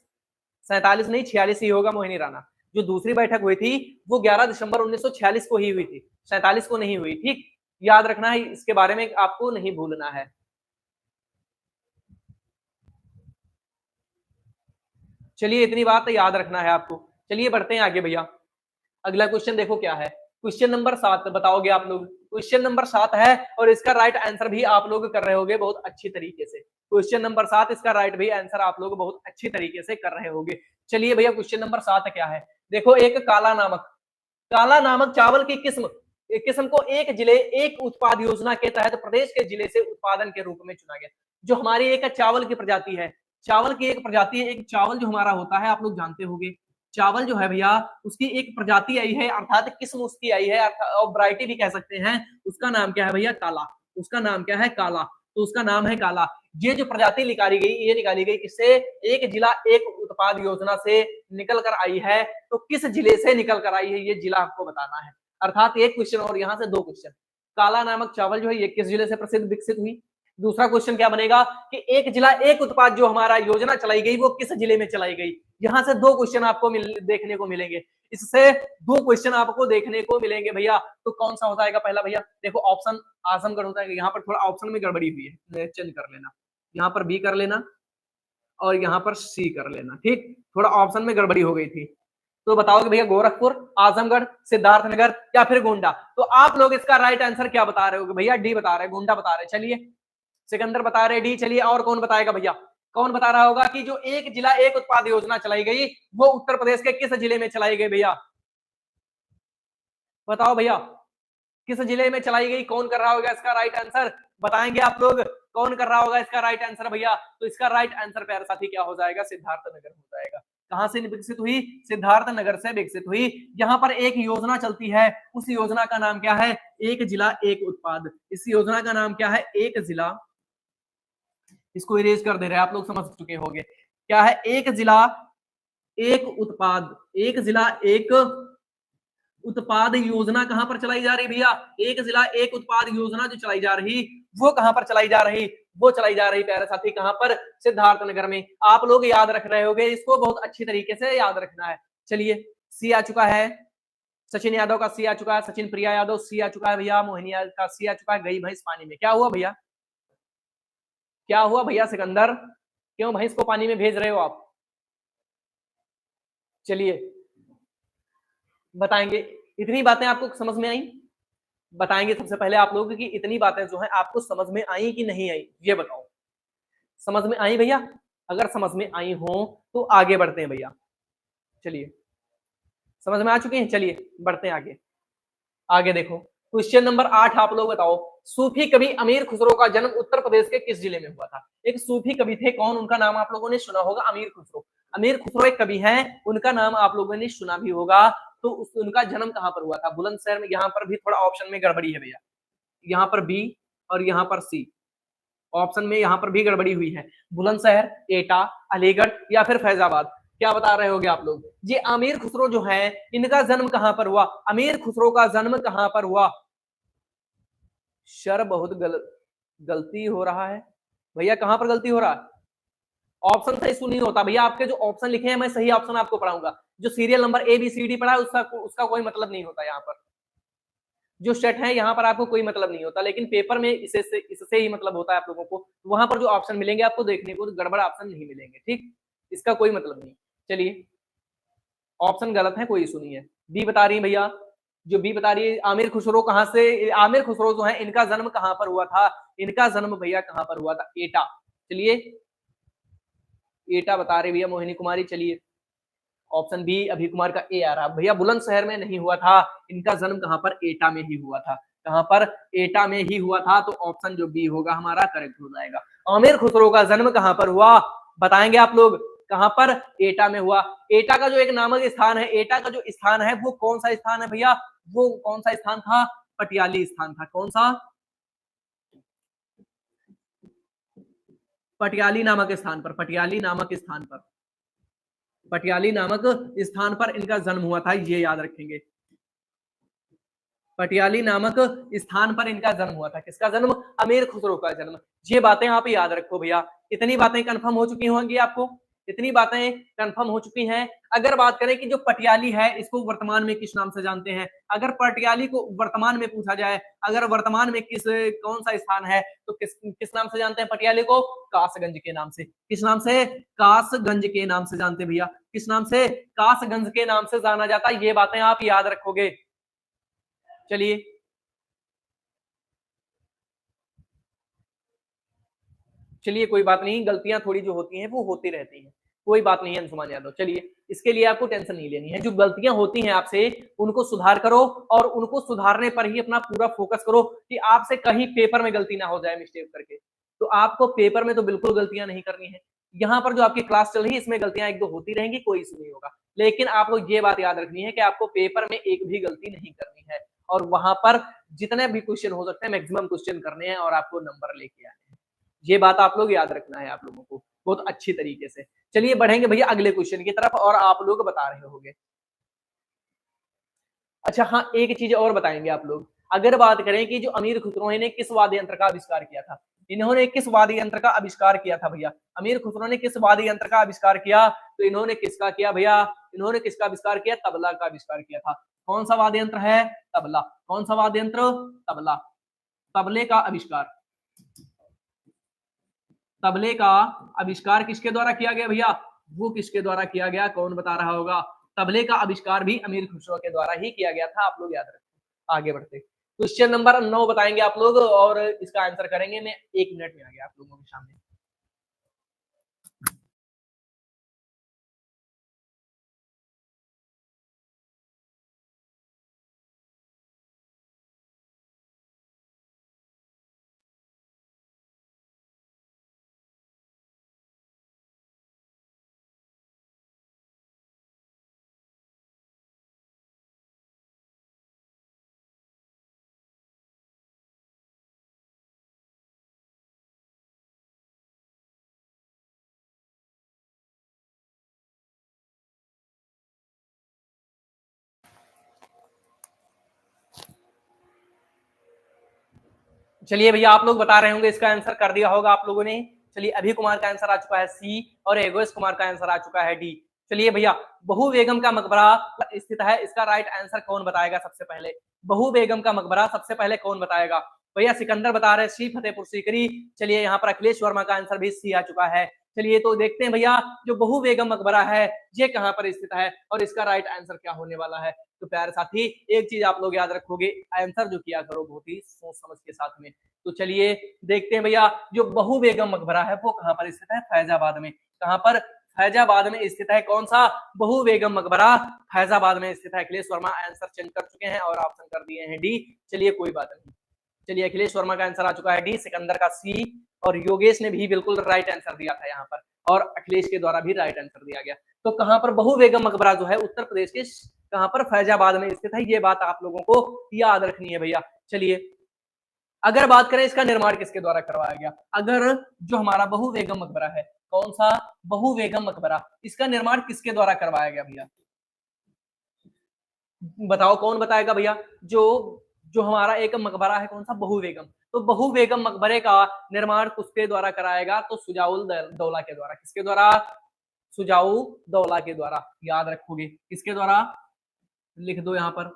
47 नहीं 46 ही होगा मोहिनी राणा। जो दूसरी बैठक हुई थी वो 11 दिसंबर 1946 को ही हुई थी, 47 को नहीं हुई। ठीक, याद रखना है, इसके बारे में आपको नहीं भूलना है। चलिए, इतनी बात याद रखना है आपको। चलिए बढ़ते हैं आगे भैया। अगला क्वेश्चन देखो क्या है, क्वेश्चन नंबर 7 बताओगे आप लोग। क्वेश्चन नंबर 7 है और इसका राइट आंसर भी आप लोग कर रहे होगे बहुत अच्छी तरीके से। क्वेश्चन नंबर 7, इसका राइट भी आंसर आप लोग बहुत अच्छी तरीके से कर रहे होगे। चलिए भैया, क्वेश्चन नंबर 7 क्या है? देखो, एक काला नामक चावल की किस्म, किस्म को एक जिले एक उत्पाद योजना के तहत प्रदेश के जिले से उत्पादन के रूप में चुना गया। जो हमारी एक चावल की प्रजाति है, चावल की एक प्रजाति है, एक चावल जो हमारा होता है, आप लोग जानते होंगे, चावल जो है भैया उसकी एक प्रजाति आई है, अर्थात किस्म उसकी आई है, और वैरायटी भी कह सकते हैं। उसका नाम क्या है भैया? काला। उसका नाम क्या है? काला। तो उसका नाम है काला। ये जो प्रजाति निकाली गई, ये निकाली गई किससे? एक जिला एक उत्पाद योजना से निकल कर आई है। तो किस जिले से निकल कर आई है, ये जिला आपको बताना है। अर्थात एक क्वेश्चन और यहाँ से 2 क्वेश्चन। काला नामक चावल जो है ये किस जिले से प्रसिद्ध विकसित हुई? दूसरा क्वेश्चन क्या बनेगा कि एक जिला एक उत्पाद जो हमारा योजना चलाई गई वो किस जिले में चलाई गई? यहाँ से 2 क्वेश्चन आपको देखने को मिलेंगे। इससे 2 क्वेश्चन आपको देखने को मिलेंगे भैया। तो कौन सा हो जाएगा पहला भैया? देखो, ऑप्शन आजमगढ़ होता है। यहाँ पर थोड़ा ऑप्शन में गड़बड़ी हुई है, चेंज कर लेना, यहाँ पर बी कर लेना, और यहाँ पर सी कर लेना। ठीक, थोड़ा ऑप्शन में गड़बड़ी हो गई थी। तो बताओ कि भैया गोरखपुर, आजमगढ़, सिद्धार्थनगर या फिर गोंडा। तो आप लोग इसका राइट आंसर क्या बता रहे हो? भैया डी बता रहे, गोंडा बता रहे। चलिए, सिकंदर बता रहे डी। चलिए, और कौन बताएगा भैया? कौन बता रहा होगा कि जो एक जिला एक उत्पाद योजना चलाई गई वो उत्तर प्रदेश के किस जिले में चलाई गई? भैया बताओ भैया, किस जिले में चलाई गई? कौन कर रहा होगा इसका राइट आंसर? बताएंगे आप लोग कौन कर रहा होगा इसका राइट आंसर भैया? तो इसका राइट आंसर प्यारे साथी क्या हो जाएगा? सिद्धार्थनगर हो जाएगा। कहां से विकसित हुई? सिद्धार्थनगर से विकसित हुई। यहाँ पर एक योजना चलती है, उस योजना का नाम क्या है? एक जिला एक उत्पाद। इस योजना का नाम क्या है? एक जिला, इसको इरेज कर दे रहे हैं, आप लोग समझ चुके होंगे क्या है। एक जिला एक उत्पाद, एक जिला एक उत्पाद योजना कहां पर चलाई जा रही भैया? एक जिला एक उत्पाद योजना जो चलाई जा रही वो कहां पर चलाई जा रही? वो चलाई जा रही प्यारे साथी कहां पर? सिद्धार्थनगर में। आप लोग याद रख रहे होंगे, इसको बहुत अच्छी तरीके से याद रखना है। चलिए, सी आ चुका है, सचिन यादव का सी आ चुका है, सचिन प्रिया यादव सी आ चुका है भैया, मोहिनी का सी आ चुका है। गई भैंस पानी में, क्या हुआ भैया? क्या हुआ भैया सिकंदर? क्यों भैंस को पानी में भेज रहे हो आप? चलिए बताएंगे, इतनी बातें आपको समझ में आई? बताएंगे सबसे पहले आप लोग कि इतनी बातें जो है आपको समझ में आई कि नहीं आई, ये बताओ। समझ में आई भैया? अगर समझ में आई हो तो आगे बढ़ते हैं भैया। चलिए, समझ में आ चुके हैं? चलिए बढ़ते हैं आगे। आगे देखो, क्वेश्चन नंबर 8 आप लोग बताओ। सूफी कवि अमीर खुसरो का जन्म उत्तर प्रदेश के किस जिले में हुआ था? एक सूफी कवि थे, कौन? उनका नाम आप लोगों ने सुना होगा, अमीर खुसरो। अमीर खुसरो एक कवि हैं, उनका नाम आप लोगों ने सुना भी होगा। तो उनका जन्म कहां पर हुआ था? बुलंदशहर में। यहाँ पर भी थोड़ा ऑप्शन में गड़बड़ी है भैया, यहाँ पर बी और यहाँ पर सी, ऑप्शन में यहाँ पर भी गड़बड़ी हुई है। बुलंदशहर, एटा, अलीगढ़ या फिर फैजाबाद। क्या बता रहे होगे आप लोग? ये अमीर खुसरो जो है, इनका जन्म कहां पर हुआ? अमीर खुसरो का जन्म कहां पर हुआ? सर बहुत गलती हो रहा है भैया। कहां पर गलती हो रहा है? ऑप्शन सही सुनी होता भैया। आपके जो ऑप्शन लिखे हैं मैं सही ऑप्शन आपको पढ़ाऊंगा। जो serial number A B C D पढ़ा है उसका कोई मतलब नहीं होता। यहाँ पर जो सेट है यहाँ पर आपको कोई मतलब नहीं होता, लेकिन पेपर में इससे ही मतलब होता है आप लोगों को। वहां पर जो ऑप्शन मिलेंगे आपको देखने को, तो गड़बड़ ऑप्शन नहीं मिलेंगे। ठीक, इसका कोई मतलब नहीं। चलिए, ऑप्शन गलत है, कोई इशू नहीं है। बी बता रही है भैया, जो बी बता रही है, आमिर खुसरो कहां से, आमिर खुसरो जो है इनका जन्म कहां पर हुआ था? इनका जन्म भैया कहां पर हुआ था? एटा। चलिए, एटा बता रहे भैया मोहिनी कुमारी। चलिए, ऑप्शन बी अभी कुमार का ए आ रहा भैया। बुलंदशहर में नहीं हुआ था, इनका जन्म कहां पर? एटा में ही हुआ था। कहां पर? एटा में ही हुआ था। तो ऑप्शन जो बी होगा हमारा करेक्ट हो जाएगा। आमिर खुसरो का जन्म कहां पर हुआ? बताएंगे आप लोग कहां पर? एटा में हुआ। एटा का जो एक नामक स्थान है, एटा का जो स्थान है वो कौन सा स्थान है भैया? वो कौन सा स्थान था? पटियाली स्थान था। कौन सा? पटियाली नामक स्थान पर, पटियाली नामक स्थान पर, पटियाली नामक स्थान पर इनका जन्म हुआ था, ये याद रखेंगे। पटियाली नामक स्थान पर इनका जन्म हुआ था। किसका जन्म? अमीर खुसरो का जन्म। ये बातें आप याद रखो भैया। इतनी बातें कंफर्म हो चुकी होंगी आपको, इतनी बातें कंफर्म हो चुकी हैं। अगर बात करें कि जो पटियाली है इसको वर्तमान में किस नाम से जानते हैं, अगर पटियाली को वर्तमान में पूछा जाए, अगर वर्तमान में कौन सा स्थान है, तो किस नाम से जानते हैं पटियाली को? कासगंज के नाम से। किस नाम से? कासगंज के नाम से जानते भैया। किस नाम से? कासगंज के नाम से जाना जाता है। ये बातें आप याद रखोगे। चलिए, चलिए कोई बात नहीं, गलतियां थोड़ी जो होती हैं वो होती रहती हैं, कोई बात नहीं है अंशुमान यादव। चलिए, इसके लिए आपको टेंशन नहीं लेनी है। जो गलतियां होती हैं आपसे उनको सुधार करो, और उनको सुधारने पर ही अपना पूरा फोकस करो कि आपसे कहीं पेपर में गलती ना हो जाए मिस्टेक करके। तो आपको पेपर में तो बिल्कुल गलतियां नहीं करनी है। यहाँ पर जो आपकी क्लास चल रही है इसमें गलतियां एक दो होती रहेंगी, कोई इशू नहीं होगा, लेकिन आपको ये बात याद रखनी है कि आपको पेपर में एक भी गलती नहीं करनी है, और वहां पर जितने भी क्वेश्चन हो सकते हैं मैक्सिमम क्वेश्चन करने हैं और आपको नंबर लेके आने हैं। ये बात आप लोग याद रखना है आप लोगों को बहुत अच्छी तरीके से। चलिए बढ़ेंगे भैया अगले क्वेश्चन की तरफ, और आप लोग बता रहे होंगे। अच्छा हाँ, एक चीज और बताएंगे आप लोग। अगर बात करें कि जो अमीर खुसरो ने किस वाद्य यंत्र का आविष्कार किया था, इन्होंने किस वाद्य यंत्र का आविष्कार किया था भैया? अमीर खुसरो ने किस वाद्य यंत्र का आविष्कार किया? तो इन्होंने किसका किया भैया? इन्होंने किसका आविष्कार किया? तबला का आविष्कार किया था। कौन सा वाद्य यंत्र है? तबला। कौन सा वाद्य यंत्र? तबला। तबले का आविष्कार, तबले का आविष्कार किसके द्वारा किया गया भैया? वो किसके द्वारा किया गया, कौन बता रहा होगा? तबले का आविष्कार भी अमीर खुसरो के द्वारा ही किया गया था, आप लोग याद रखें। आगे बढ़ते, क्वेश्चन नंबर 9 बताएंगे आप लोग और इसका आंसर करेंगे। मैं 1 मिनट में आ गया आप लोगों के सामने। चलिए भैया, आप लोग बता रहे होंगे, इसका आंसर कर दिया होगा आप लोगों ने। चलिए, अभी कुमार का आंसर आ चुका है सी और एगोस कुमार का आंसर आ चुका है डी। चलिए भैया, बहु बेगम का मकबरा स्थित है, इसका राइट आंसर कौन बताएगा सबसे पहले? बहु बेगम का मकबरा सबसे पहले कौन बताएगा? भैया सिकंदर बता रहे हैं सी, फतेहपुर सीकरी। चलिए, यहाँ पर अखिलेश वर्मा का आंसर भी सी आ चुका है। चलिए, तो देखते हैं भैया, जो बहु बेगम मकबरा है ये कहाँ पर स्थित है और इसका राइट आंसर क्या होने वाला है। तो प्यारे साथी, एक चीज आप लोग याद रखोगे, आंसर जो किया करो बहुत ही सोच समझ के साथ में। तो चलिए देखते हैं भैया, जो बहु बेगम मकबरा है वो कहाँ पर स्थित है? फैजाबाद में। कहाँ पर? फैजाबाद में स्थित है। कौन सा? बहु बेगम मकबरा फैजाबाद में स्थित है। अखिलेश वर्मा आंसर चेंज कर चुके हैं और ऑप्शन कर दिए हैं डी। चलिए कोई बात नहीं। चलिए, अखिलेश वर्मा का आंसर आ चुका है डी, सिकंदर का सी और योगेश ने भी बिल्कुल राइट आंसर दिया था यहाँ पर, और अखिलेश के द्वारा भी राइट आंसर दिया गया। तो कहाँ पर बहु बेगम मकबरा जो है उत्तर प्रदेश के कहाँ पर? फैजाबाद में स्थित है। ये बात आप लोगों को याद रखनी है भैया। चलिए, अगर बात करें इसका निर्माण किसके द्वारा करवाया गया, अगर जो हमारा बहु बेगम मकबरा है, कौन सा? बहु बेगम मकबरा, इसका निर्माण किसके द्वारा करवाया गया भैया? बताओ कौन बताएगा भैया? जो जो हमारा एक मकबरा है, कौन सा? बहु बेगम। तो बहु बेगम मकबरे का निर्माण किसके द्वारा कराएगा? तो सुजाउल दौला के द्वारा। किसके द्वारा? सुजाऊ दौला के द्वारा। याद रखोगे किसके द्वारा, लिख दो यहाँ पर,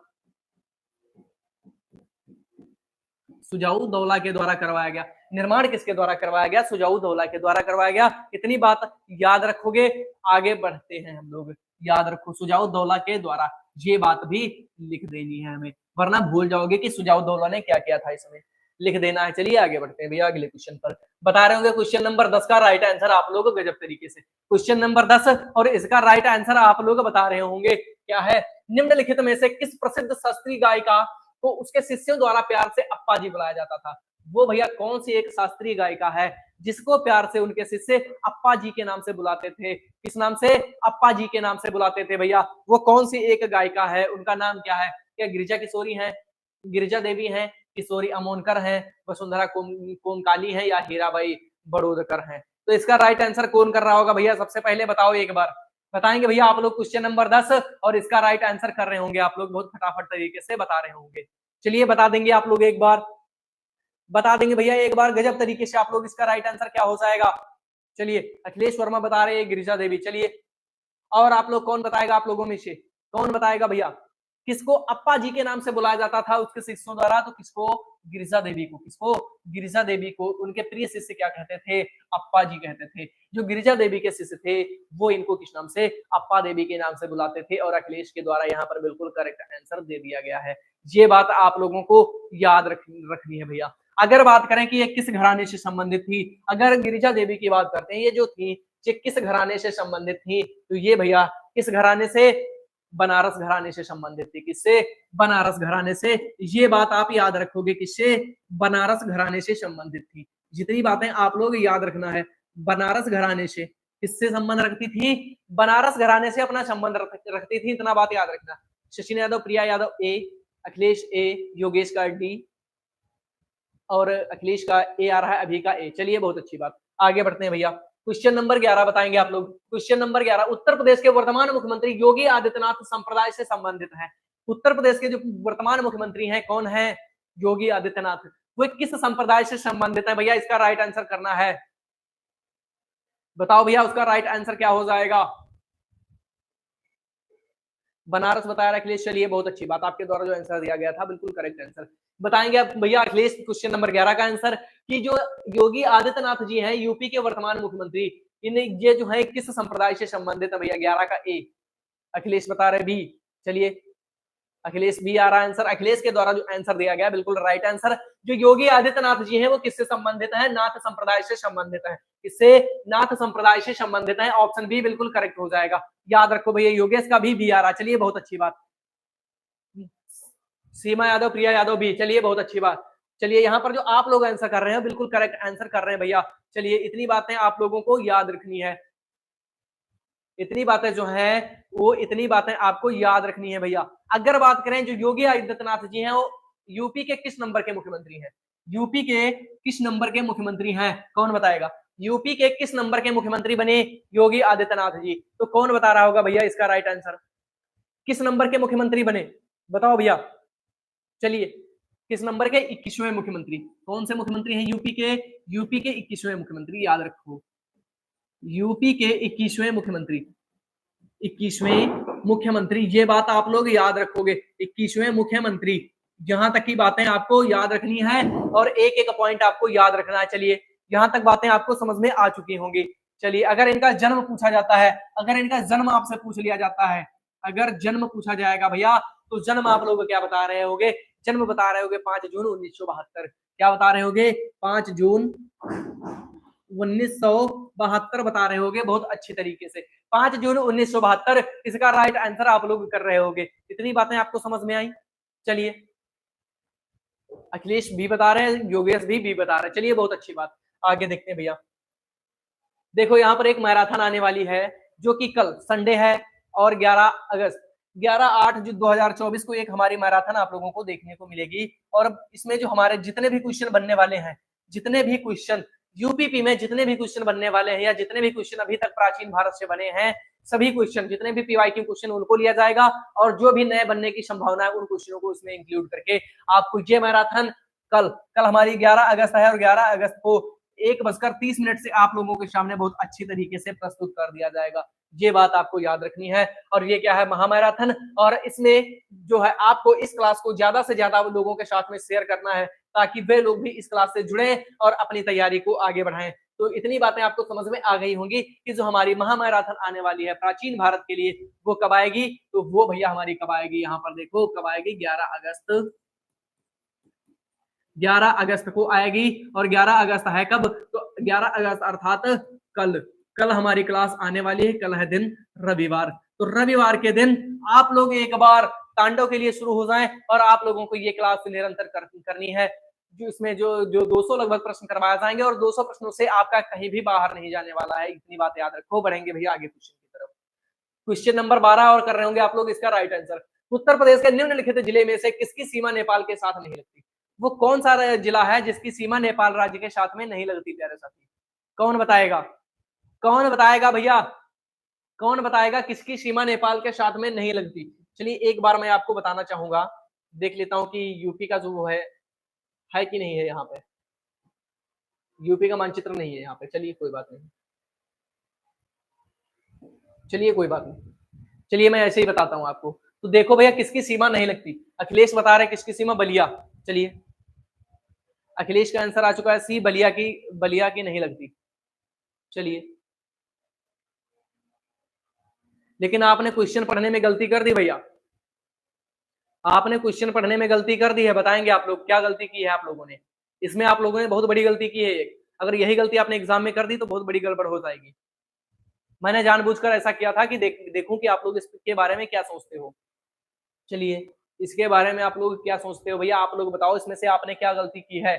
सुजाऊ दौला के द्वारा करवाया गया। निर्माण किसके द्वारा करवाया गया? सुजाऊ दौला के द्वारा करवाया गया। इतनी बात याद रखोगे। आगे बढ़ते हैं हम लोग। याद रखो, सुजाऊ दौला के द्वारा, ये बात भी लिख देनी है हमें, वरना भूल जाओगे कि सुजाऊ दौला ने क्या किया था, इसमें लिख देना है। चलिए आगे बढ़ते हैं भैया, अगले क्वेश्चन पर। बता रहे होंगे क्वेश्चन नंबर 10 का राइट आंसर आप लोग गजब तरीके से। क्वेश्चन नंबर 10 और इसका राइट आंसर आप लोग बता रहे होंगे क्या है? निम्नलिखित में से किस प्रसिद्ध शास्त्रीय गायिका को उसके शिष्यों द्वारा प्यार से अप्पा जी बुलाया जाता था? वो भैया कौन सी एक शास्त्रीय गायिका है जिसको प्यार से उनके शिष्य अप्पा जी के नाम से बुलाते थे? किस नाम से? अप्पा जी के नाम से बुलाते थे भैया। वो कौन सी एक गायिका है, उनका नाम क्या है? क्या गिरिजा किशोरी है, गिरिजा देवी है, किशोरी अमोनकर है, वसुंधरा कोमकाली है, या हीराबाई बड़ोदकर है? तो इसका राइट आंसर कौन कर रहा होगा भैया? सबसे पहले बताओ एक बार। बताएंगे भैया आप लोग क्वेश्चन नंबर 10 और इसका राइट आंसर कर रहे होंगे आप लोग, बहुत फटाफट तरीके से बता रहे होंगे। चलिए बता देंगे आप लोग एक बार, बता देंगे भैया एक बार गजब तरीके से आप लोग, इसका राइट आंसर क्या हो जाएगा? चलिए, अखिलेश वर्मा बता रहे हैं गिरिजा देवी। चलिए, और आप लोग कौन बताएगा? आप लोगों में से कौन बताएगा भैया? किसको अप्पा जी के नाम से बुलाया जाता था उसके शिष्यों द्वारा? तो किसको? गिरिजा देवी को। किसको? गिरिजा देवी को उनके प्रिय शिष्य क्या कहते थे? अप्पा जी कहते थे। जो गिरिजा देवी के शिष्य थे वो इनको किस नाम से? अप्पा देवी के नाम से बुलाते थे, और अखिलेश के द्वारा यहाँ पर बिल्कुल करेक्ट आंसर दे दिया गया है। ये बात आप लोगों को याद रखनी है भैया। अगर बात करें कि ये किस घराने से संबंधित थी, अगर गिरिजा देवी की बात करते हैं, ये जो थी ये किस घराने से संबंधित थी? तो ये भैया किस घराने से? बनारस घराने से संबंधित थी। किससे? बनारस घराने से। ये बात आप याद रखोगे, किससे? बनारस घराने से संबंधित थी। जितनी बातें आप लोग याद रखना है, बनारस घराने से किससे संबंध रखती थी? बनारस घराने से अपना संबंध रखती थी, इतना बात याद रखना। शशिन यादव, प्रिया यादव ए, अखिलेश ए, योगेश का डी, और अखिलेश का ए आ रहा है, अभी का ए। चलिए बहुत अच्छी बात, आगे बढ़ते हैं भैया। क्वेश्चन नंबर 11 बताएंगे आप लोग। क्वेश्चन नंबर 11, उत्तर प्रदेश के वर्तमान मुख्यमंत्री योगी आदित्यनाथ संप्रदाय से संबंधित है। उत्तर प्रदेश के जो वर्तमान मुख्यमंत्री हैं कौन है? योगी आदित्यनाथ। वो किस संप्रदाय से संबंधित है भैया? इसका राइट आंसर करना है। बताओ भैया उसका राइट आंसर क्या हो जाएगा? बनारस बताया अखिलेश। चलिए बहुत अच्छी बात, आपके द्वारा जो आंसर दिया गया था बिल्कुल करेक्ट आंसर। बताएंगे अब भैया अखिलेश क्वेश्चन नंबर 11 का आंसर कि जो योगी आदित्यनाथ जी हैं यूपी के वर्तमान मुख्यमंत्री, ये जो है किस संप्रदाय से संबंधित है भैया? 11 का ए। अखिलेश बता रहे बी। चलिए अखिलेश बी आ रहा आंसर। अखिलेश के द्वारा जो आंसर दिया गया बिल्कुल राइट आंसर। जो योगी आदित्यनाथ जी हैं वो किससे संबंधित है? नाथ संप्रदाय से संबंधित है। किससे? नाथ संप्रदाय से संबंधित है। ऑप्शन बी बिल्कुल करेक्ट हो जाएगा। याद रखो भैया योगेश का भी आ रहा। चलिए बहुत अच्छी बात। सीमा यादव, प्रिया यादव भी। चलिए बहुत अच्छी बात। चलिए यहाँ पर जो आप लोग आंसर कर रहे हैं बिल्कुल करेक्ट आंसर कर रहे हैं भैया। चलिए इतनी बातें आप लोगों को याद रखनी है, इतनी बातें जो है वो इतनी बातें आपको याद रखनी है भैया। अगर बात करें जो योगी आदित्यनाथ जी हैं वो यूपी के किस नंबर के मुख्यमंत्री हैं? यूपी के किस नंबर के मुख्यमंत्री हैं? कौन बताएगा? यूपी के किस नंबर के मुख्यमंत्री बने योगी आदित्यनाथ जी? तो कौन बता रहा होगा भैया इसका राइट आंसर? किस नंबर के मुख्यमंत्री बने बताओ भैया। चलिए किस नंबर के? 21वें मुख्यमंत्री। कौन से मुख्यमंत्री हैं यूपी के? यूपी के 21वें मुख्यमंत्री। याद रखो यूपी के 21वें मुख्यमंत्री। 21वें मुख्यमंत्री, ये बात आप लोग याद रखोगे। 21वें मुख्यमंत्री, यहां तक की बातें आपको याद रखनी है और एक एक पॉइंट आपको याद रखना है। चलिए यहां तक बातें आपको समझ में आ चुकी होंगी। चलिए अगर इनका जन्म पूछा जाता है, अगर इनका जन्म आपसे पूछ लिया जाता है, अगर जन्म पूछा जाएगा भैया तो जन्म आप लोग क्या बता रहे होगे? जन्म बता रहे होगे 5 जून 1972। क्या बता रहे होगे? 5 जून 1972 बता रहे होगे बहुत अच्छी तरीके से। 5 जून 1972 इसका राइट आंसर आप लोग कर रहे होगे। इतनी बातें आपको समझ में आई। चलिए अखिलेश बी बता रहे हैं, योगेश भी बी बता रहे हैं। चलिए बहुत अच्छी बात, आगे देखते हैं भैया। देखो यहाँ पर एक मैराथन आने वाली है जो कि कल संडे है और 11 अगस्त 11/8/2024 को एक हमारी मैराथन आप लोगों को देखने को मिलेगी। और इसमें जो हमारे जितने भी क्वेश्चन बनने वाले हैं, जितने भी क्वेश्चन यूपीपी में जितने भी क्वेश्चन बनने वाले हैं या जितने भी क्वेश्चन अभी तक प्राचीन भारत से बने हैं, सभी क्वेश्चन जितने भी पीवाईक्यू क्वेश्चन उनको लिया जाएगा और जो भी नए बनने की संभावना है उन क्वेश्चनों को इसमें इंक्लूड करके आपको ये मैराथन कल हमारी 11 अगस्त है और 11 अगस्त को 1:30 से आप लोगों के सामने बहुत अच्छी तरीके से प्रस्तुत कर दिया जाएगा। ये बात आपको याद रखनी है। और ये क्या है? महामैराथन। और इसमें जो है आपको इस क्लास को ज्यादा से ज्यादा लोगों के साथ में शेयर करना है ताकि वे लोग भी इस क्लास से जुड़े और अपनी तैयारी को आगे बढ़ाएं। तो इतनी बातें आपको समझ में आ गई होंगी कि जो हमारी महामैराथन आने वाली है प्राचीन भारत के लिए वो कब आएगी। तो वो भैया हमारी कब आएगी? यहाँ पर देखो कब आएगी। 11 अगस्त को आएगी। और 11 अगस्त है कब? तो 11 अगस्त अर्थात कल हमारी क्लास आने वाली है। कल है दिन रविवार। तो रविवार के दिन आप लोग एक बार तांडव के लिए शुरू हो जाएं और आप लोगों को ये क्लास निरंतर करनी है। जो इसमें जो 200 लगभग प्रश्न करवाए जाएंगे और 200 प्रश्नों से आपका कहीं भी बाहर नहीं जाने वाला है। इतनी बात याद रखो। बढ़ेंगे भैया आगे क्वेश्चन की तरफ। क्वेश्चन नंबर 12 और कर रहे होंगे आप लोग इसका राइट आंसर। उत्तर प्रदेश के निम्नलिखित जिले में से किसकी सीमा नेपाल के साथ नहीं लगती? वो कौन सा जिला है जिसकी सीमा नेपाल राज्य के साथ में नहीं लगती प्यारे साथी? कौन बताएगा? कौन बताएगा भैया? कौन बताएगा किसकी सीमा नेपाल के साथ में नहीं लगती? चलिए एक बार मैं आपको बताना चाहूंगा, देख लेता हूं कि यूपी का जो है कि नहीं है। यहाँ पे यूपी का मानचित्र नहीं है यहाँ पे। चलिए कोई बात नहीं, चलिए कोई बात नहीं। चलिए मैं ऐसे ही बताता हूं आपको। तो देखो भैया किसकी सीमा नहीं लगती। अखिलेश बता रहे किसकी सीमा? बलिया। चलिए अखिलेश का आंसर आ चुका है सी, बलिया की नहीं लगती। चलिए लेकिन आपने क्वेश्चन पढ़ने में गलती कर दी भैया, आपने क्वेश्चन पढ़ने में गलती कर दी है। बताएंगे आप लोग क्या गलती की है आप लोगों ने? इसमें आप लोगों ने बहुत बड़ी गलती की है। अगर यही गलती आपने एग्जाम में कर दी तो बहुत बड़ी गड़बड़ हो जाएगी। मैंने जानबूझकर ऐसा किया था कि देखूं कि आप लोग इसके बारे में क्या सोचते हो। चलिए इसके बारे में आप लोग क्या सोचते हो भैया? आप लोग बताओ इसमें से आपने क्या गलती की है।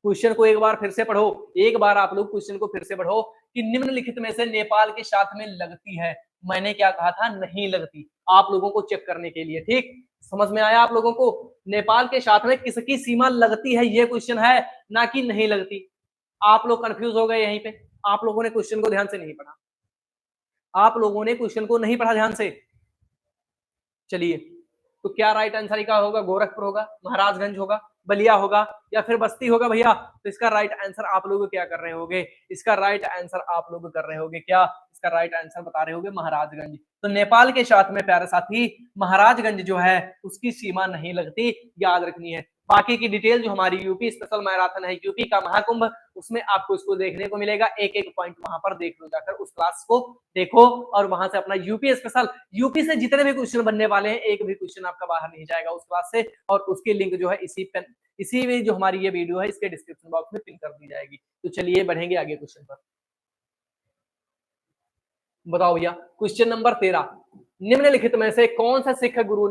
क्वेश्चन को एक बार फिर से पढ़ो, एक बार आप लोग क्वेश्चन को फिर से पढ़ो कि निम्नलिखित में से नेपाल के साथ में लगती है। मैंने क्या कहा था? नहीं लगती। आप लोगों को चेक करने के लिए। ठीक समझ में आया आप लोगों को? नेपाल के साथ में किसकी सीमा लगती है ये क्वेश्चन है, ना कि नहीं लगती। आप लोग कंफ्यूज हो गए यहीं पे। आप लोगों ने क्वेश्चन को ध्यान से नहीं पढ़ा, आप लोगों ने क्वेश्चन को नहीं पढ़ा ध्यान से। चलिए तो क्या राइट आंसर का होगा? गोरखपुर होगा, महाराजगंज होगा, बलिया होगा या फिर बस्ती होगा भैया? तो इसका राइट आंसर आप लोग क्या कर रहे होगे? इसका राइट आंसर आप लोग कर रहे होगे क्या? इसका राइट आंसर बता रहे होगे महाराजगंज। तो नेपाल के साथ में प्यारे साथी महाराजगंज जो है उसकी सीमा नहीं लगती, याद रखनी है। बाकी की डिटेल जो हमारी यूपी स्पेशल मैराथन है, यूपी का महाकुंभ, उसमें आपको इसको देखने को मिलेगा। एक एक पॉइंट वहां पर देख लो, जाकर उस क्लास को देखो और वहां से अपना यूपी स्पेशल, यूपी से जितने भी क्वेश्चन बनने वाले हैं एक भी क्वेश्चन आपका बाहर नहीं जाएगा उस क्लास से, और उसकी लिंक जो है इसी में जो हमारी ये वीडियो है इसके डिस्क्रिप्शन बॉक्स में पिन कर दी जाएगी। तो चलिए बढ़ेंगे आगे क्वेश्चन पर। बताओ भैया क्वेश्चन नंबर 13, निम्नलिखित में से कौन सा सिख गुरु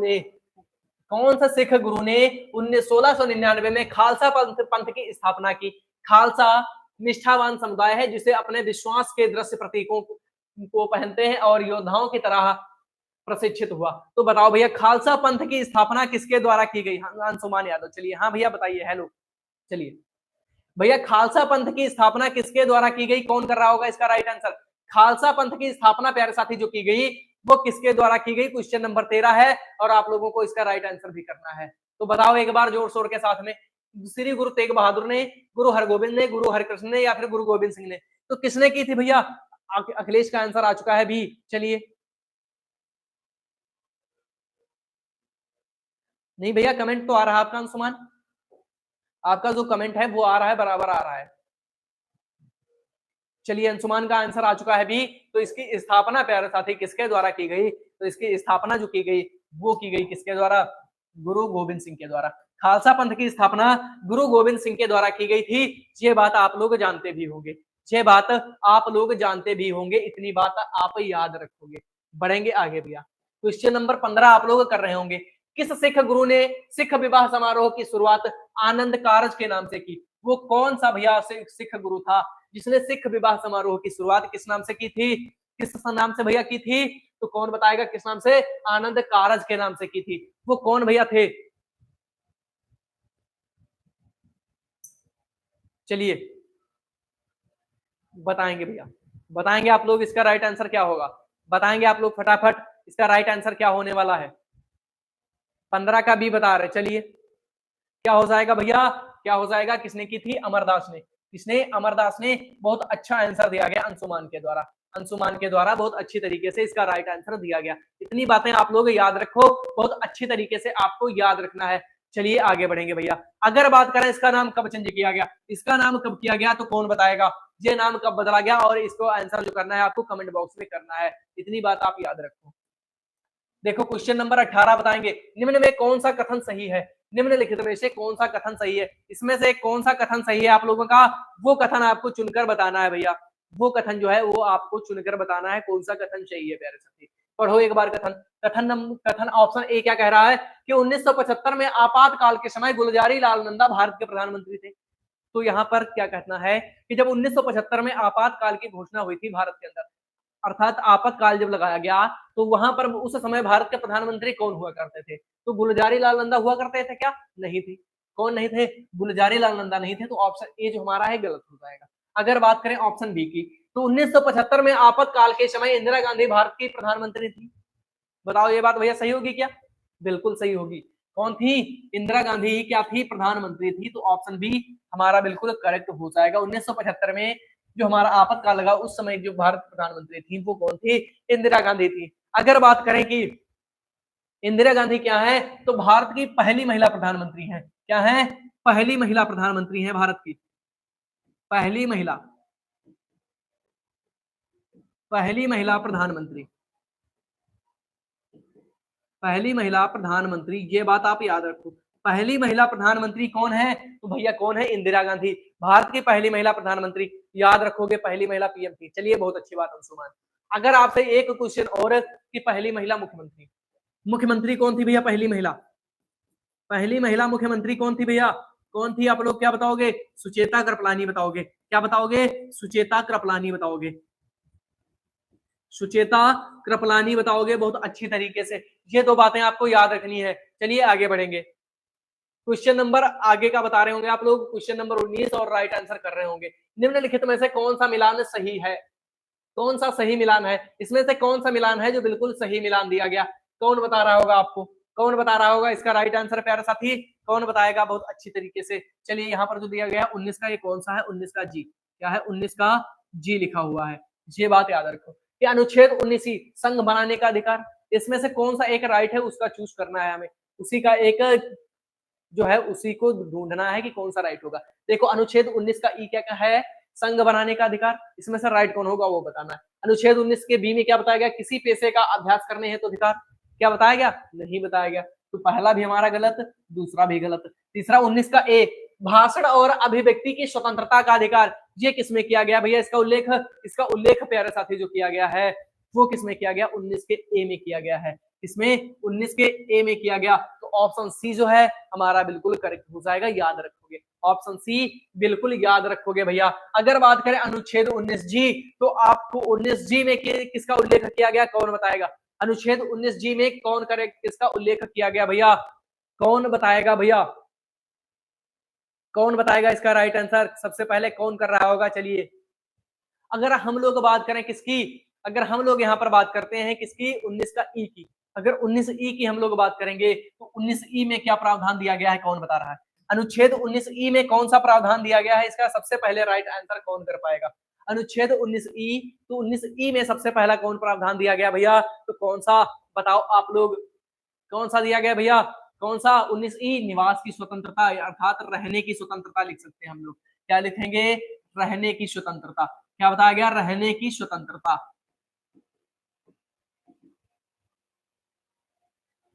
ने 1699 में खालसा पंथ की स्थापना की? खालसा निष्ठावान समुदाय है जिसे अपने विश्वास के दृश्य प्रतीकों को पहनते हैं और योद्धाओं की तरह प्रशिक्षित हुआ। तो बताओ भैया खालसा पंथ की स्थापना किसके द्वारा की गई? अंशुमान यादव। चलिए हाँ भैया बताइए। हेलो, चलिए भैया खालसा पंथ की स्थापना किसके द्वारा की गई? कौन कर रहा होगा इसका राइट आंसर? खालसा पंथ की स्थापना प्यारे साथी जो की गई वो किसके द्वारा की गई? क्वेश्चन नंबर 13 है और आप लोगों को इसका राइट आंसर भी करना है। तो बताओ एक बार जोर शोर के साथ में, श्री गुरु तेग बहादुर ने, गुरु हरगोबिंद ने, गुरु हरकृष्ण ने, या फिर गुरु गोविंद सिंह ने? तो किसने की थी भैया? अखिलेश का आंसर आ चुका है भी। चलिए नहीं भैया कमेंट तो आ रहा है आपका अंशुमान, आपका जो कमेंट है वो आ रहा है, बराबर आ रहा है। चलिए अंशुमान का आंसर आ चुका है भी। तो इसकी स्थापना प्यारे साथी किसके द्वारा की गई? तो इसकी स्थापना जो की गई वो की गई किसके द्वारा? गुरु गोविंद सिंह के द्वारा। खालसा पंथ की स्थापना गुरु गोविंद सिंह के द्वारा की गई थी। ये बात आप लोग जानते भी होंगे, ये बात आप लोग जानते भी होंगे, इतनी बात आप याद रखोगे। बढ़ेंगे आगे भैया। क्वेश्चन नंबर 15 आप लोग कर रहे होंगे, किस सिख गुरु ने सिख विवाह समारोह की शुरुआत आनंद कारज के नाम से की? वो कौन सा भैया सिख गुरु था जिसने सिख विवाह समारोह की शुरुआत किस नाम से की थी? किस नाम से भैया की थी? तो कौन बताएगा किस नाम से? आनंद कारज के नाम से की थी। वो कौन भैया थे? चलिए बताएंगे भैया, बताएंगे आप लोग इसका राइट आंसर क्या होगा? बताएंगे आप लोग फटाफट इसका राइट आंसर क्या होने वाला है? 15 का भी बता रहे। चलिए क्या हो जाएगा भैया? क्या हो जाएगा? किसने की थी? अमरदास ने। किसने? अमरदास ने। बहुत अच्छा आंसर दिया गया अंशुमान के द्वारा, अंशुमान के द्वारा बहुत अच्छी तरीके से इसका राइट आंसर दिया गया। इतनी बातें आप लोग याद रखो, बहुत अच्छी तरीके से आपको याद रखना है। चलिए आगे बढ़ेंगे भैया। अगर बात करें इसका नाम कब चेंज किया गया, इसका नाम कब किया गया, तो कौन बताएगा ये नाम कब बदला गया? और इसको आंसर जो करना है आपको कमेंट बॉक्स में करना है, इतनी बात आप याद रखो। देखो क्वेश्चन नंबर 18 बताएंगे, निम्न में कौन सा कथन सही है? निम्नलिखित में से कौन सा कथन सही है? इसमें से कौन सा कथन सही है आप लोगों का? वो कथन आपको चुनकर बताना है भैया, वो कथन जो है वो आपको चुनकर बताना है कौन सा कथन सही है प्यारे साथी। पढ़ो एक बार कथन। कथन ऑप्शन ए क्या कह रहा है कि 1975 में आपातकाल के समय गुलजारी लाल नंदा भारत के प्रधानमंत्री थे। तो यहाँ पर क्या कहना है कि जब 1975 में आपातकाल की घोषणा हुई थी भारत के अंदर, अर्थात आपातकाल जब लगाया गया तो वहां पर उस समय भारत के प्रधानमंत्री कौन हुआ करते थे? तो गुलजारी लाल नंदा हुआ करते थे क्या? नहीं थे। कौन नहीं थे? गुलजारी लाल नंदा नहीं थे। तो ऑप्शन ए जो हमारा है गलत हो जाएगा। अगर बात करें ऑप्शन बी की, तो 1975 में आपातकाल के समय इंदिरा गांधी भारत की प्रधानमंत्री थी। बताओ ये बात भैया सही होगी क्या? बिल्कुल सही होगी। कौन थी? इंदिरा गांधी क्या थी? प्रधानमंत्री थी। तो ऑप्शन बी हमारा बिल्कुल करेक्ट हो जाएगा। 1975 में जो हमारा आपातकाल लगा उस समय जो भारत प्रधानमंत्री थी वो कौन थी? इंदिरा गांधी थी। अगर बात करें कि इंदिरा गांधी क्या है, तो भारत की पहली महिला प्रधानमंत्री है। क्या है? पहली महिला प्रधानमंत्री है भारत की, पहली महिला, पहली महिला प्रधानमंत्री, पहली महिला प्रधानमंत्री। ये बात आप याद रखो, पहली महिला प्रधानमंत्री कौन है? तो भैया कौन है? इंदिरा गांधी, भारत की पहली महिला प्रधानमंत्री। याद रखोगे पहली महिला पीएम थी। चलिए बहुत अच्छी बात अंशुमान। अगर आपसे एक क्वेश्चन और कि पहली महिला मुख्यमंत्री, मुख्यमंत्री कौन थी भैया? पहली महिला, पहली महिला मुख्यमंत्री कौन थी भैया? कौन थी? आप लोग क्या बताओगे? सुचेता कृपलानी बताओगे। क्या बताओगे? सुचेता कृपलानी बताओगे, सुचेता कृपलानी बताओगे बहुत अच्छी तरीके से। ये दो बातें आपको याद रखनी है। चलिए आगे बढ़ेंगे। क्वेश्चन नंबर आगे का बता रहे होंगे आप लोग, क्वेश्चन नंबर 19 और राइट आंसर कर रहे होंगे। निम्नलिखित में से कौन सा मिलान सही है? कौन सा सही मिलान है? इसमें से कौन सा मिलान है जो बिल्कुल सही मिलान दिया गया? कौन बता रहा होगा आपको? कौन बता रहा होगा इसका राइट आंसर प्यारे साथी? कौन बताएगा बहुत अच्छी तरीके से? चलिए यहाँ पर जो दिया गया 19 का, ये कौन सा है? 19 का जी। क्या है? 19 का जी लिखा हुआ है। ये बात याद रखो। कि अनुच्छेद 19 संघ बनाने का अधिकार, इसमें से कौन सा एक राइट है उसका चूज करना है हमें, उसी का एक जो है उसी को ढूंढना है कि कौन सा राइट होगा। देखो अनुच्छेद 19 का ई क्या है, संघ बनाने का अधिकार, इसमें से राइट कौन होगा वो बताना है। अनुच्छेद 19 के बी में क्या बताया गया, किसी पेशे का अभ्यास करने हेतु अधिकार, क्या बताया गया, नहीं बताया गया, तो पहला भी हमारा गलत, दूसरा भी गलत। तीसरा 19 का ए, भाषण और अभिव्यक्ति की स्वतंत्रता का अधिकार, ये किसमें किया गया भैया, इसका उल्लेख प्यारे साथी जो किया गया है वो किसमें किया गया, 19 के ए में किया गया है, इसमें 19 के ए में किया गया। तो ऑप्शन सी जो है हमारा बिल्कुल करेक्ट हो जाएगा, याद रखोगे ऑप्शन सी बिल्कुल याद रखोगे भैया। अगर बात करें अनुच्छेद 19 जी, तो आपको 19 जी में किसका उल्लेख किया गया, कौन बताएगा, अनुच्छेद 19 जी में कौन करे किसका उल्लेख किया गया भैया, कौन बताएगा भैया, कौन बताएगा इसका राइट आंसर, सबसे पहले कौन कर रहा होगा, चलिए। अगर हम लोग बात करें किसकी, अगर हम लोग यहाँ पर बात करते हैं किसकी, 19 का ई की, अगर 19 ई की हम लोग बात करेंगे तो 19 ई में क्या प्रावधान दिया गया है, कौन बता रहा है, अनुच्छेद 19 ई में कौन सा प्रावधान दिया गया है, इसका सबसे पहले राइट आंसर कौन कर पाएगा, अनुच्छेद 19 ई, तो 19 ई में सबसे पहला कौन प्रावधान दिया गया भैया, तो कौन सा बताओ आप लोग, कौन सा दिया गया भैया, कौन सा, 19 ई, निवास की स्वतंत्रता अर्थात रहने की स्वतंत्रता लिख सकते हैं हम लोग, क्या लिखेंगे, रहने की स्वतंत्रता, क्या बताया गया, रहने की स्वतंत्रता।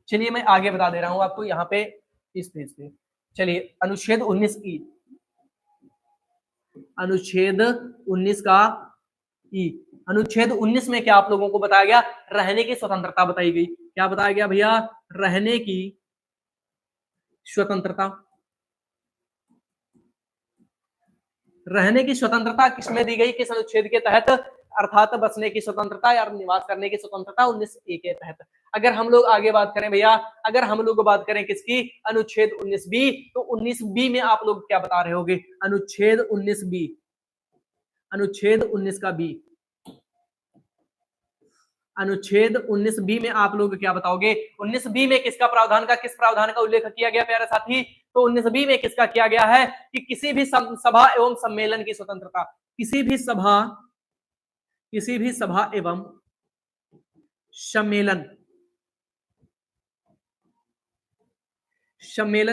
चलिए मैं आगे बता दे रहा हूं आपको यहाँ पे इस पेज पे, चलिए अनुच्छेद 19 ई, अनुच्छेद 19 का ई, अनुच्छेद 19 में क्या आप लोगों को बताया गया, रहने की स्वतंत्रता बताई गई, क्या बताया गया भैया, रहने की स्वतंत्रता, रहने की स्वतंत्रता किसमें दी गई, किस अनुच्छेद के तहत, अर्थात बसने की स्वतंत्रता या निवास करने की स्वतंत्रता 19 ए के तहत। अगर हम लोग आगे बात करें भैया, अगर हम लोग बात करें किसकी, अनुच्छेद 19 बी, तो 19 बी में आप लोग क्या बता रहे होगे, अनुच्छेद 19 बी, अनुच्छेद 19 का बी, अनुच्छेद 19 बी में आप लोग क्या बताओगे, 19 बी में किसका प्रावधान का, किस प्रावधान का उल्लेख किया गया प्यारे साथी, तो 19 बी में किसका किया गया है कि किसी भी सभा एवं सम्मेलन की स्वतंत्रता, किसी भी सभा एवं सम्मेलन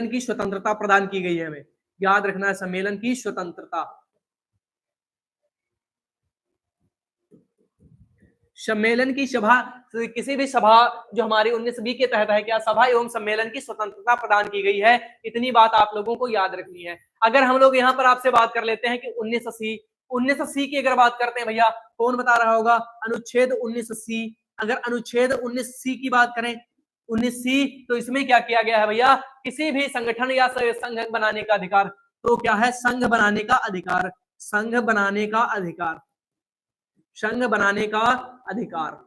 की स्वतंत्रता प्रदान की गई है, हमें याद रखना है, सम्मेलन की स्वतंत्रता, सम्मेलन की सभा, किसी भी सभा जो हमारी 19 बी के तहत है, क्या सभा एवं सम्मेलन की स्वतंत्रता प्रदान की गई है, इतनी बात आप लोगों को याद रखनी है। अगर हम लोग यहाँ पर आपसे बात कर लेते हैं कि 19 सी की अगर बात करते हैं भैया, कौन बता रहा होगा, अनुच्छेद 19 सी, अगर अनुच्छेद 19 सी की बात करें 19 सी, तो इसमें क्या किया गया है भैया, किसी भी संगठन या संघ बनाने का अधिकार, तो क्या है, संघ बनाने का अधिकार, संघ बनाने का अधिकार, संघ बनाने का अधिकार,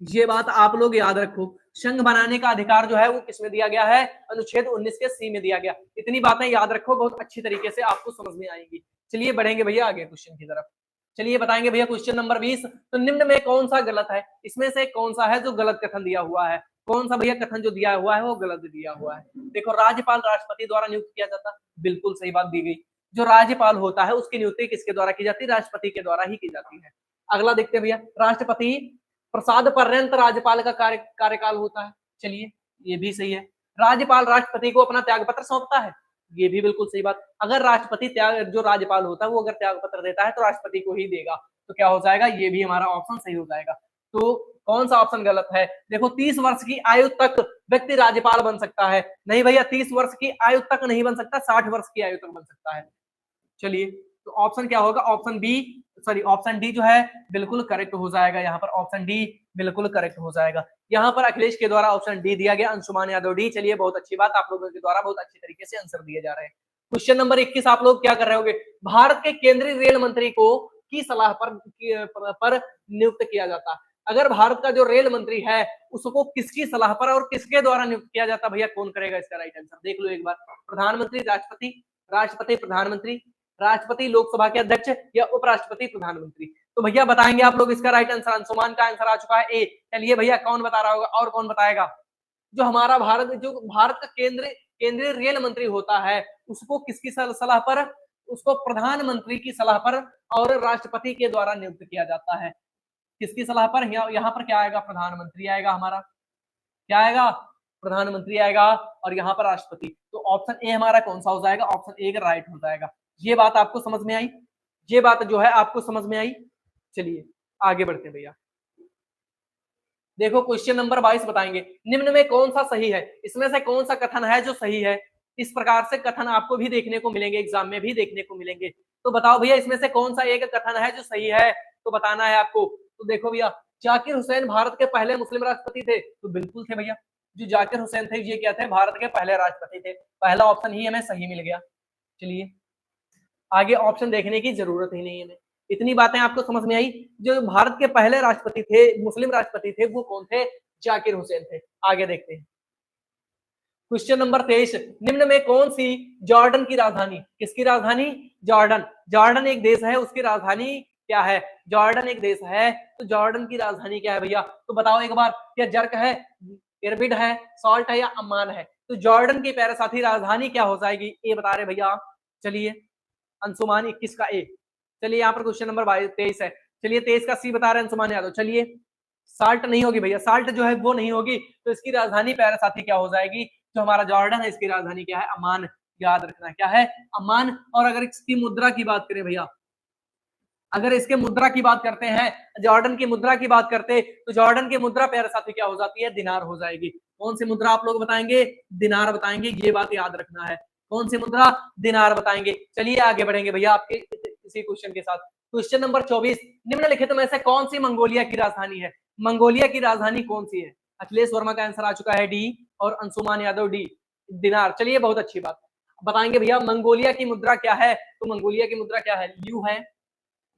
ये बात आप लोग याद रखो, संघ बनाने का अधिकार जो है वो किसमें दिया गया है, अनुच्छेद 19 के सी में दिया गया, इतनी बातें याद रखो, बहुत अच्छी तरीके से आपको समझ में आएंगी। चलिए बढ़ेंगे भैया आगे क्वेश्चन की तरफ, चलिए बताएंगे भैया क्वेश्चन नंबर 20, तो निम्न में कौन सा गलत है, इसमें से कौन सा है जो गलत कथन दिया हुआ है, कौन सा भैया कथन जो दिया हुआ है वो गलत दिया हुआ है। देखो राज्यपाल राष्ट्रपति द्वारा नियुक्त किया जाता, बिल्कुल सही बात दी गई, जो राज्यपाल होता है उसकी नियुक्ति किसके द्वारा की जाती है, राष्ट्रपति के द्वारा ही की जाती है। अगला देखते हैं भैया, राष्ट्रपति प्रसाद पर्यंत राज्यपाल का कार्यकाल होता है, चलिए ये भी सही है। राज्यपाल राष्ट्रपति को अपना त्याग पत्र सौंपता है, ये भी बिल्कुल सही बात, अगर राष्ट्रपति जो राज्यपाल होता है वो अगर त्याग पत्र देता है तो राष्ट्रपति को ही देगा, तो क्या हो जाएगा, ये भी हमारा ऑप्शन सही हो जाएगा। तो कौन सा ऑप्शन गलत है, देखो 30 वर्ष की आयु तक व्यक्ति राज्यपाल बन सकता है, नहीं भैया 30 वर्ष की आयु तक नहीं बन सकता, 60 वर्ष की आयु तक बन सकता है। चलिए तो ऑप्शन क्या होगा, option B, sorry option D जो है बिल्कुल करेक्ट हो जाएगा, यहाँ पर ऑप्शन डी बिल्कुल करेक्ट हो जाएगा। यहाँ पर अखिलेश के द्वारा ऑप्शन डी दिया गया, अंशुमान यादव डी। चलिए बहुत अच्छी बात, आप लोगों के द्वारा बहुत अच्छी तरीके से आंसर दिए जा रहे हैं। क्वेश्चन नंबर 21 आप लोग क्या कर रहे होंगे, भारत के केंद्रीय रेल मंत्री को की सलाह पर नियुक्त किया जाता है। अगर भारत का जो रेल मंत्री है उसको किसकी सलाह पर और किसके द्वारा नियुक्त किया जाता, भैया कौन करेगा इसका राइट आंसर, देख लो एक बार, प्रधानमंत्री, राष्ट्रपति, राष्ट्रपति प्रधानमंत्री, राष्ट्रपति लोकसभा के अध्यक्ष, या उपराष्ट्रपति प्रधानमंत्री। तो भैया बताएंगे आप लोग इसका राइट आंसर, अंशुमान का आंसर आ चुका है ए। चलिए भैया कौन बता रहा होगा और कौन बताएगा, जो हमारा भारत का केंद्रीय रेल मंत्री होता है उसको किसकी सलाह पर, उसको प्रधानमंत्री की सलाह पर और राष्ट्रपति के द्वारा नियुक्त किया जाता है। किसकी सलाह पर? यहाँ पर क्या आएगा? प्रधानमंत्री आएगा हमारा, क्या आएगा? प्रधानमंत्री आएगा, और यहाँ पर राष्ट्रपति। तो ऑप्शन ए हमारा कौन सा हो जाएगा? ऑप्शन ए का राइट हो जाएगा। ये बात आपको समझ में आई? ये बात जो है आपको समझ में आई? चलिए आगे बढ़ते हैं भैया। देखो क्वेश्चन नंबर 22 बताएंगे, निम्न में कौन सा सही है? इसमें से कौन सा कथन है जो सही है? इस प्रकार से कथन आपको भी देखने को मिलेंगे, एग्जाम में भी देखने को मिलेंगे। तो बताओ भैया इसमें से कौन सा एक कथन है जो सही है? तो बताना है आपको। तो देखो भैया, जाकिर हुसैन भारत के पहले मुस्लिम राष्ट्रपति थे। तो बिल्कुल थे भैया, जो जाकिर हुसैन थे ये क्या थे? भारत के पहले राष्ट्रपति थे। पहला ऑप्शन ही हमें सही मिल गया। चलिए आगे ऑप्शन देखने की जरूरत ही नहीं है हमें। इतनी बातें आपको समझ में आई? जो भारत के पहले राष्ट्रपति थे, मुस्लिम राष्ट्रपति थे, वो कौन थे? जाकिर हुसैन थे। आगे देखते हैं क्वेश्चन नंबर 23, निम्न में कौन सी जॉर्डन की राजधानी? किसकी राजधानी? जॉर्डन। जॉर्डन एक देश है, उसकी राजधानी क्या है? जॉर्डन एक देश है, तो जॉर्डन की राजधानी क्या है भैया? तो बताओ एक बार, क्या जर्क है, इरबिड है, सॉल्ट है, या अम्मान है? तो जॉर्डन की प्यारे साथी राजधानी क्या हो जाएगी? ए बता रहे भैया। चलिए अंशुमान 21 का ए। चलिए यहाँ पर क्वेश्चन नंबर 23 है। चलिए 23 का सी बता रहे हैं अंशुमान यादव। चलिए साल्ट नहीं होगी भैया, साल्ट जो है वो नहीं होगी, तो इसकी राजधानी प्यारे साथी क्या हो जाएगी? जो हमारा जॉर्डन है, इसकी राजधानी क्या है? अम्मान। याद रखना क्या है? अम्मान। और अगर इसकी मुद्रा की बात करें भैया, अगर इसके मुद्रा की बात करते हैं, जॉर्डन की मुद्रा की बात करते, तो जॉर्डन की मुद्रा प्यारे साथी क्या हो जाती है? दिनार हो जाएगी। कौन सी मुद्रा आप लोग बताएंगे? दिनार बताएंगे। ये बात याद रखना है, कौन सी मुद्रा? दिनार बताएंगे। चलिए आगे बढ़ेंगे भैया आपके इसी क्वेश्चन के साथ। क्वेश्चन नंबर 24, निम्नलिखित में से कौन सी मंगोलिया की राजधानी है? मंगोलिया की राजधानी कौन सी है? अखिलेश वर्मा का आंसर आ चुका है डी, और अंशुमान यादव डी, दिनार। चलिए बहुत अच्छी बात बताएंगे भैया। मंगोलिया की मुद्रा क्या है? तो मंगोलिया की मुद्रा क्या है? ल्यू है,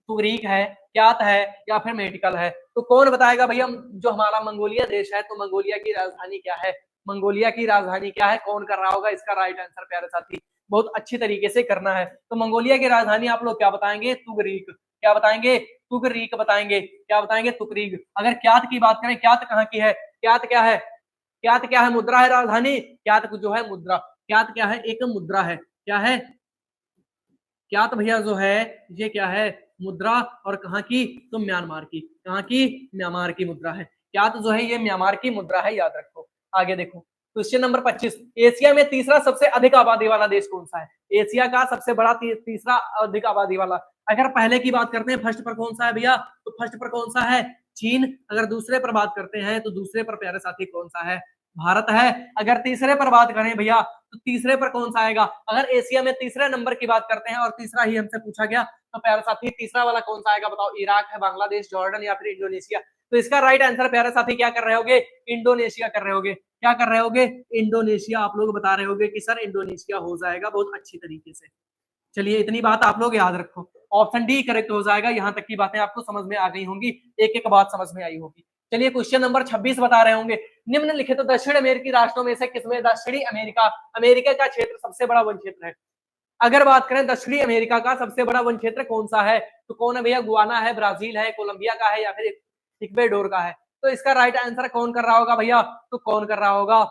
तुगरीक है, क्यात है, या फिर मेडिकल है? तो कौन बताएगा भैया? जो हमारा मंगोलिया देश है, तो मंगोलिया की राजधानी क्या है? मंगोलिया की राजधानी क्या है? कौन कर रहा होगा इसका राइट आंसर प्यारे साथी? बहुत अच्छी तरीके से करना है। तो मंगोलिया की राजधानी आप लोग क्या बताएंगे? तुगरीक। क्या बताएंगे? तुगरीक बताएंगे। क्या बताएंगे? तुगरीक। अगर क्यात की बात करें, क्यात कहाँ की है? क्यात क्या है? क्यात क्या है? मुद्रा है राजधानी। क्यात जो है मुद्रा, क्यात क्या है? एक मुद्रा है। क्या है? क्यात भैया जो है ये क्या है? मुद्रा। और कहाँ की? तो म्यांमार की। कहाँ की? म्यांमार की मुद्रा है। क्यात जो है ये म्यांमार की मुद्रा है, याद रखो। आगे देखो क्वेश्चन नंबर 25, एशिया में तीसरा सबसे अधिक आबादी वाला देश कौन सा है? एशिया का सबसे बड़ा तीसरा अधिक आबादी वाला। अगर पहले की बात करते हैं, फर्स्ट पर कौन सा है भैया? तो फर्स्ट पर कौन सा है? चीन। अगर दूसरे पर बात करते हैं, तो दूसरे पर प्यारे साथी कौन सा है? भारत है। अगर तीसरे पर बात करें भैया, तो तीसरे पर कौन सा आएगा? अगर एशिया में तीसरे नंबर की बात करते हैं, और तीसरा ही हमसे पूछा गया, तो प्यारे साथी तीसरा वाला कौन सा आएगा? बताओ, इराक है, बांग्लादेश, जॉर्डन, या फिर इंडोनेशिया? तो इसका राइट आंसर प्यारे साथी क्या कर रहे होगे? इंडोनेशिया कर रहे होगे। क्या कर रहे होगे? इंडोनेशिया आप लोग बता रहे होगे कि सर इंडोनेशिया हो जाएगा, बहुत अच्छी तरीके से। चलिए इतनी बात आप लोग याद रखो, ऑप्शन डी करेक्ट हो जाएगा। यहाँ तक की बातें आपको समझ में आ गई होंगी, एक एक बात समझ में आई होगी। चलिए क्वेश्चन नंबर 26 बता रहे होंगे, निम्नलिखित तो दक्षिण अमेरिकी राष्ट्रों में से किसमें दक्षिणी अमेरिका अमेरिका का क्षेत्र सबसे बड़ा वन क्षेत्र है? अगर बात करें दक्षिणी अमेरिका का सबसे बड़ा वन क्षेत्र कौन सा है, तो कौन है भैया? गुआना है, ब्राजील है, कोलंबिया का है, या फिर इक्वेडोर का है? तो इसका राइट आंसर कौन कर रहा होगा भैया? तो कौन कर रहा होगा?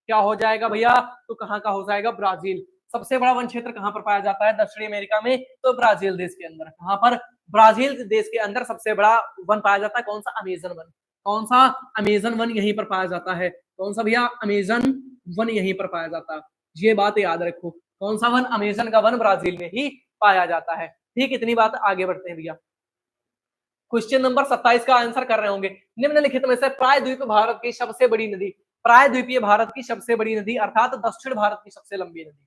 क्या हो जाएगा भैया? तो कहाँ का हो जाएगा? ब्राजील। सबसे बड़ा वन क्षेत्र कहाँ पर पाया जाता है दक्षिणी अमेरिका में? तो ब्राजील देश के अंदर। कहाँ पर? ब्राजील देश के अंदर सबसे बड़ा वन पाया जाता है। कौन सा? Amazon one. कौन सा? अमेजन वन यहीं पर पाया जाता है। कौन सा भैया? अमेजन वन यहीं पर पाया जाता है। ये बात याद रखो, कौन सा वन? अमेजन का वन ब्राजील में ही पाया जाता है। ठीक, इतनी बात। आगे बढ़ते हैं भैया, क्वेश्चन नंबर 27 का आंसर कर रहे होंगे, निम्नलिखित में से प्रायद्वीप भारत की सबसे बड़ी नदी, प्रायद्वीपीय भारत की सबसे बड़ी नदी अर्थात दक्षिण भारत की सबसे लंबी नदी।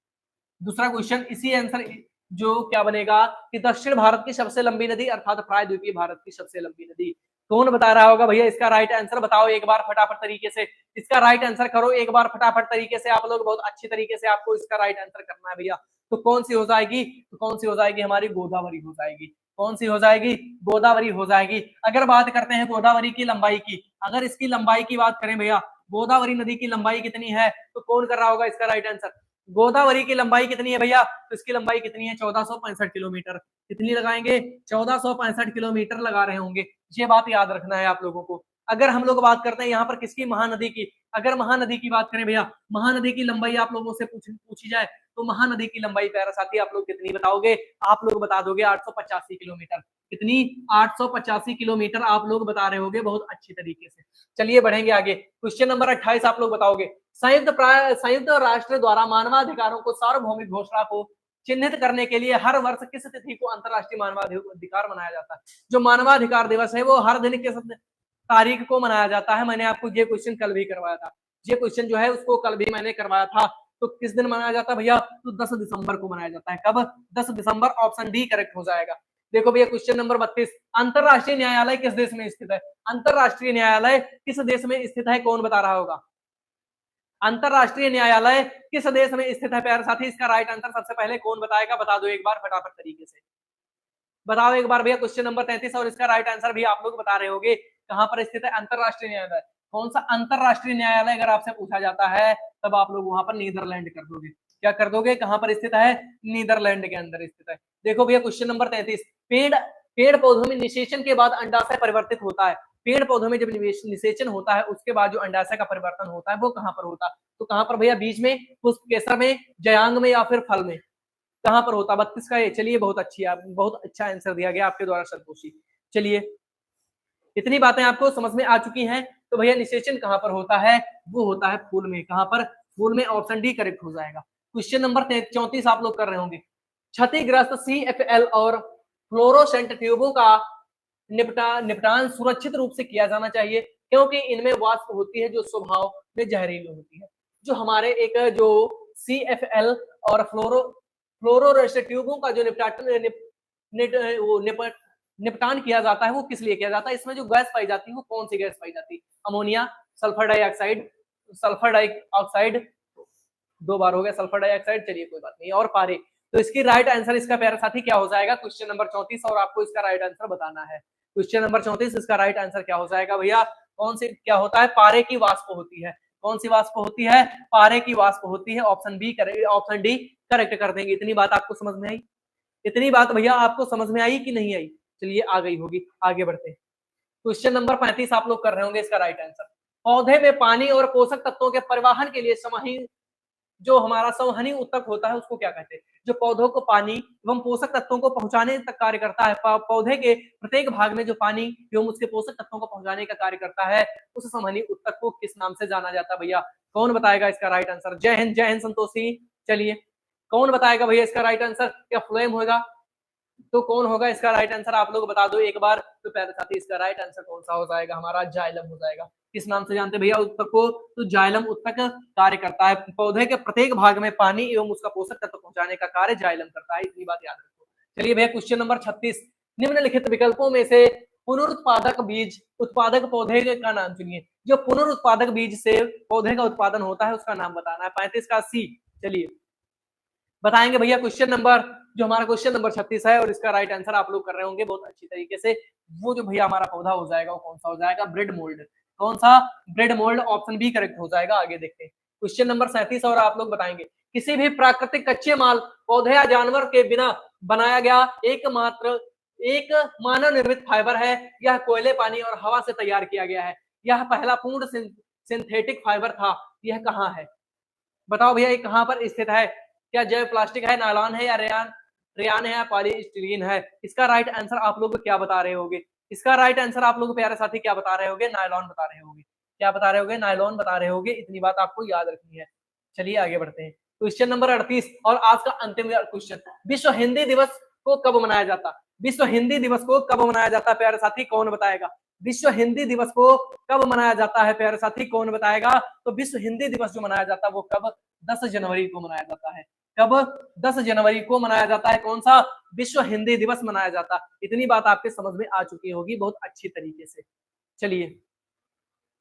दूसरा क्वेश्चन इसी आंसर जो क्या बनेगा कि दक्षिण भारत की सबसे लंबी नदी अर्थात प्रायद्वीपीय भारत की सबसे लंबी नदी। कौन बता रहा होगा भैया इसका राइट आंसर? बताओ एक बार फटाफट तरीके से इसका राइट आंसर करो, एक बार फटाफट तरीके से। आप लोग बहुत अच्छी तरीके से आपको इसका राइट आंसर करना है भैया। तो कौन सी हो जाएगी? तो कौन सी हो जाएगी? हमारी गोदावरी हो जाएगी। कौन सी हो जाएगी? गोदावरी हो जाएगी। अगर बात करते हैं गोदावरी की लंबाई की, अगर इसकी लंबाई की बात करें भैया, गोदावरी नदी की लंबाई कितनी है? तो कौन कर रहा होगा इसका राइट आंसर? गोदावरी की लंबाई कितनी है भैया? तो इसकी लंबाई कितनी है? 1465 किलोमीटर। कितनी लगाएंगे? 1465 किलोमीटर लगा रहे होंगे। ये बात याद रखना है आप लोगों को। अगर हम लोग बात करते हैं यहाँ पर किसकी? महानदी की। अगर महानदी की बात करें भैया, महानदी की लंबाई आप लोगों से पूछी जाए, तो महानदी की लंबाई प्यारे साथी आप लोग कितनी बताओगे? आप लोग बता दोगे 885 किलोमीटर। कितनी? 885 किलोमीटर आप लोग बता रहे होगे बहुत अच्छी तरीके से। चलिए बढ़ेंगे आगे। क्वेश्चन नंबर 28 आप लोग बताओगे। संयुक्त राष्ट्र द्वारा मानवाधिकारों को सार्वभौमिक घोषणा को चिन्हित करने के लिए हर वर्ष किस तिथि को अंतरराष्ट्रीय मानवाधिकार मनाया जाता है? जो मानवाधिकार दिवस है वो हर दिन किस तारीख को मनाया जाता है? मैंने आपको ये क्वेश्चन कल भी करवाया था। ये क्वेश्चन जो है उसको कल भी मैंने करवाया था। तो किस दिन मनाया जाता है भैया? तो 10 दिसंबर को मनाया जाता है। कब? 10 दिसंबर। ऑप्शन डी करेक्ट हो जाएगा। देखो भैया क्वेश्चन नंबर 32, अंतरराष्ट्रीय न्यायालय किस देश में स्थित है? अंतरराष्ट्रीय न्यायालय किस देश में स्थित है? कौन बता रहा होगा? अंतरराष्ट्रीय न्यायालय किस देश में स्थित है प्यारे साथी? इसका राइट आंसर सबसे पहले कौन बताएगा? बता दो एक बार फटाफट तरीके से बताओ एक बार भैया। क्वेश्चन नंबर 33 और इसका राइट आंसर भी आप लोग बता रहे होगे। कहां पर स्थित है अंतरराष्ट्रीय न्यायालय? कौन सा अंतरराष्ट्रीय न्यायालय अगर आपसे पूछा जाता है तब आप लोग वहां पर नीदरलैंड कर दोगे। क्या कर दोगे? कहां पर स्थित है? नीदरलैंड के अंदर स्थित है। देखो भैया क्वेश्चन नंबर 33, पेड़ पौधों में निषेचन के बाद अंडाशय परिवर्तित होता है। पेड़ पौधों में जब निषेचन होता है उसके बाद जो अंडाशय का परिवर्तन होता है वो कहां पर होता है? तो कहां पर भैया? बीज में, पुष्प केसर में, जयांग में या फिर फल में? कहां पर होता? 32 का ये। चलिए बहुत अच्छी, आप बहुत अच्छा आंसर दिया गया आपके द्वारा संतोषी। चलिए इतनी बातें आपको समझ में आ चुकी हैं। तो भैया निषेचन कहां पर होता है? वो होता है फूल में। कहां पर? फूल में। ऑप्शन डी करेक्ट हो जाएगा। क्वेश्चन नंबर 34 आप लोग कर रहे होंगे। क्षतिग्रस्त CFL और फ्लोरोसेंट ट्यूबों का निपटान सुरक्षित रूप से किया जाना चाहिए क्योंकि इनमें वाष्प होती है जो स्वभाव में जहरीली होती है। जो हमारे एक जो CFL और फ्लोरोसेंट ट्यूबों का जो निपटान किया जाता है वो किस लिए किया जाता है? इसमें जो गैस पाई जाती है वो कौन सी गैस पाई जाती है? अमोनिया, सल्फर डाइऑक्साइड, 2 बार हो गया सल्फर डाइऑक्साइड। चलिए कोई बात नहीं। और पारे। तो इसकी राइट आंसर इसका प्यारा साथी क्या हो जाएगा? क्वेश्चन नंबर 34 और आपको इसका राइट आंसर बताना है। क्वेश्चन नंबर 34 इसका राइट आंसर क्या हो जाएगा भैया? कौन सी क्या होता है? पारे की वाष्प होती है। कौन सी वाष्प होती है? पारे की वाष्प होती है। ऑप्शन डी करेक्ट कर देंगे। इतनी बात आपको समझ में आई? इतनी बात भैया आपको समझ में आई कि नहीं आई? चलिए आ गई होगी। आगे बढ़ते हैं। क्वेश्चन नंबर 35 आप लोग कर रहे होंगे। इसका राइट आंसर, पौधे में पानी और पोषक तत्वों के परिवहन के लिए जो हमारा संवहनी ऊतक होता है उसको क्या कहते हैं? जो पौधों को पानी एवं पोषक तत्वों को पहुंचाने तक कार्य करता है। पौधे के प्रत्येक भाग में जो पानी एवं उसके पोषक तत्वों को पहुंचाने का कार्य करता है उस संवहनी ऊतक को किस नाम से जाना जाता है भैया? कौन बताएगा इसका राइट आंसर? जय हिंद संतोषी। चलिए कौन बताएगा भैया इसका राइट आंसर? क्या फ्लोएम होगा? तो कौन होगा इसका राइट आंसर? आप लोग बता दो एक बार। तो प्यारे साथी इसका राइट आंसर कौन सा हो जाएगा? हमारा जाइलम हो जाएगा। किस नाम से जानते हैं भैया ऊतक को? तो जाइलम ऊतक कार्य करता है। पौधे के प्रत्येक भाग में पानी एवं उसका पोषक तत्व पहुंचाने का कार्य जाइलम करता है। इतनी बात याद रखो। चलिए भैया क्वेश्चन नंबर 36, निम्नलिखित विकल्पों में से पुनरुत्पादक बीज उत्पादक पौधे का नाम चुनिए। जो पुनरुत्पादक बीज से पौधे का उत्पादन होता है उसका नाम बताना है। 35 का सी। चलिए बताएंगे भैया। क्वेश्चन नंबर जो हमारा क्वेश्चन नंबर 36 है और इसका राइट आंसर आप लोग कर रहे होंगे बहुत अच्छी तरीके से। वो जो भैया हमारा पौधा हो जाएगा वो कौन सा हो जाएगा? Bread mould. कौन सा? Bread mould. Option B correct हो जाएगा। आगे देखते हैं क्वेश्चन नंबर 37 और आप लोग बताएंगे किसी भी प्राकृतिक कच्चे माल, पौधे या जानवर के बिना बनाया गया एक मानव निर्मित फाइबर है। यह कोयले, पानी और हवा से तैयार किया गया है। यह पहला पूर्ण सिंथेटिक फाइबर था। यह कहाँ है? बताओ भैया ये कहाँ पर स्थित है? क्या जैव प्लास्टिक है, नायलॉन है या रेयान है या पॉलीस्टीरीन है? इसका राइट आंसर आप लोग क्या बता रहे होगे? इसका राइट आंसर आप लोग प्यारे साथी क्या बता रहे होगे? नायलॉन बता रहे होगे। क्या बता रहे होगे? नायलॉन बता रहे होगे। इतनी बात आपको याद रखनी है। चलिए आगे बढ़ते हैं। क्वेश्चन नंबर 38 और आज का अंतिम क्वेश्चन, विश्व हिंदी दिवस को कब मनाया जाता? विश्व हिंदी दिवस को कब मनाया जाता है प्यारे साथी? कौन बताएगा? विश्व हिंदी दिवस को कब मनाया जाता है प्यारे साथी? कौन बताएगा? तो विश्व हिंदी दिवस जो मनाया जाता है वो कब? 10 जनवरी को मनाया जाता है। कब? 10 जनवरी को मनाया जाता है। कौन सा? विश्व हिंदी दिवस मनाया जाता है। इतनी बात आपके समझ में आ चुकी होगी बहुत अच्छी तरीके से। चलिए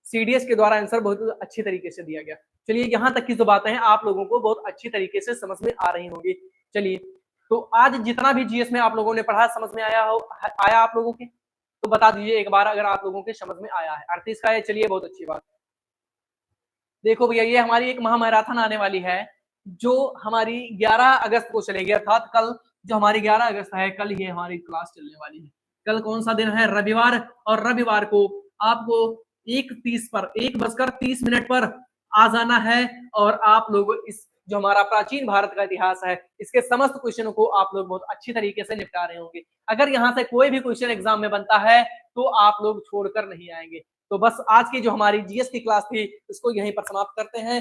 CDS के द्वारा आंसर बहुत अच्छी तरीके से दिया गया। चलिए यहाँ तक की जो बातें हैं आप लोगों को बहुत अच्छी तरीके से समझ में आ रही होंगी। चलिए तो आज जितना भी GS में आप लोगों ने पढ़ा समझ में आया आप लोगों के? तो बता दीजिए एक बार अगर आप लोगों के समझ में आया है। 38 का है। चलिए बहुत अच्छी बात। देखो भैया ये हमारी एक महामैराथन आने वाली है जो हमारी 11 अगस्त को चलेगी। अर्थात कल जो हमारी 11 अगस्त है कल ये हमारी क्लास चलने वाली है। कल कौन सा दिन है? रविवार। और रविवार को आपको 1:30 पर 1:30 पर आ जाना है और आप लोग इस जो हमारा प्राचीन भारत का इतिहास है, इसके समस्त क्वेश्चनों को आप लोग बहुत अच्छी तरीके से निपटा रहे होंगे। अगर यहाँ से कोई भी क्वेश्चन एग्जाम में बनता है तो आप लोग छोड़कर नहीं आएंगे। तो बस आज की जो हमारी जीएस की क्लास थी इसको यहीं पर समाप्त करते हैं।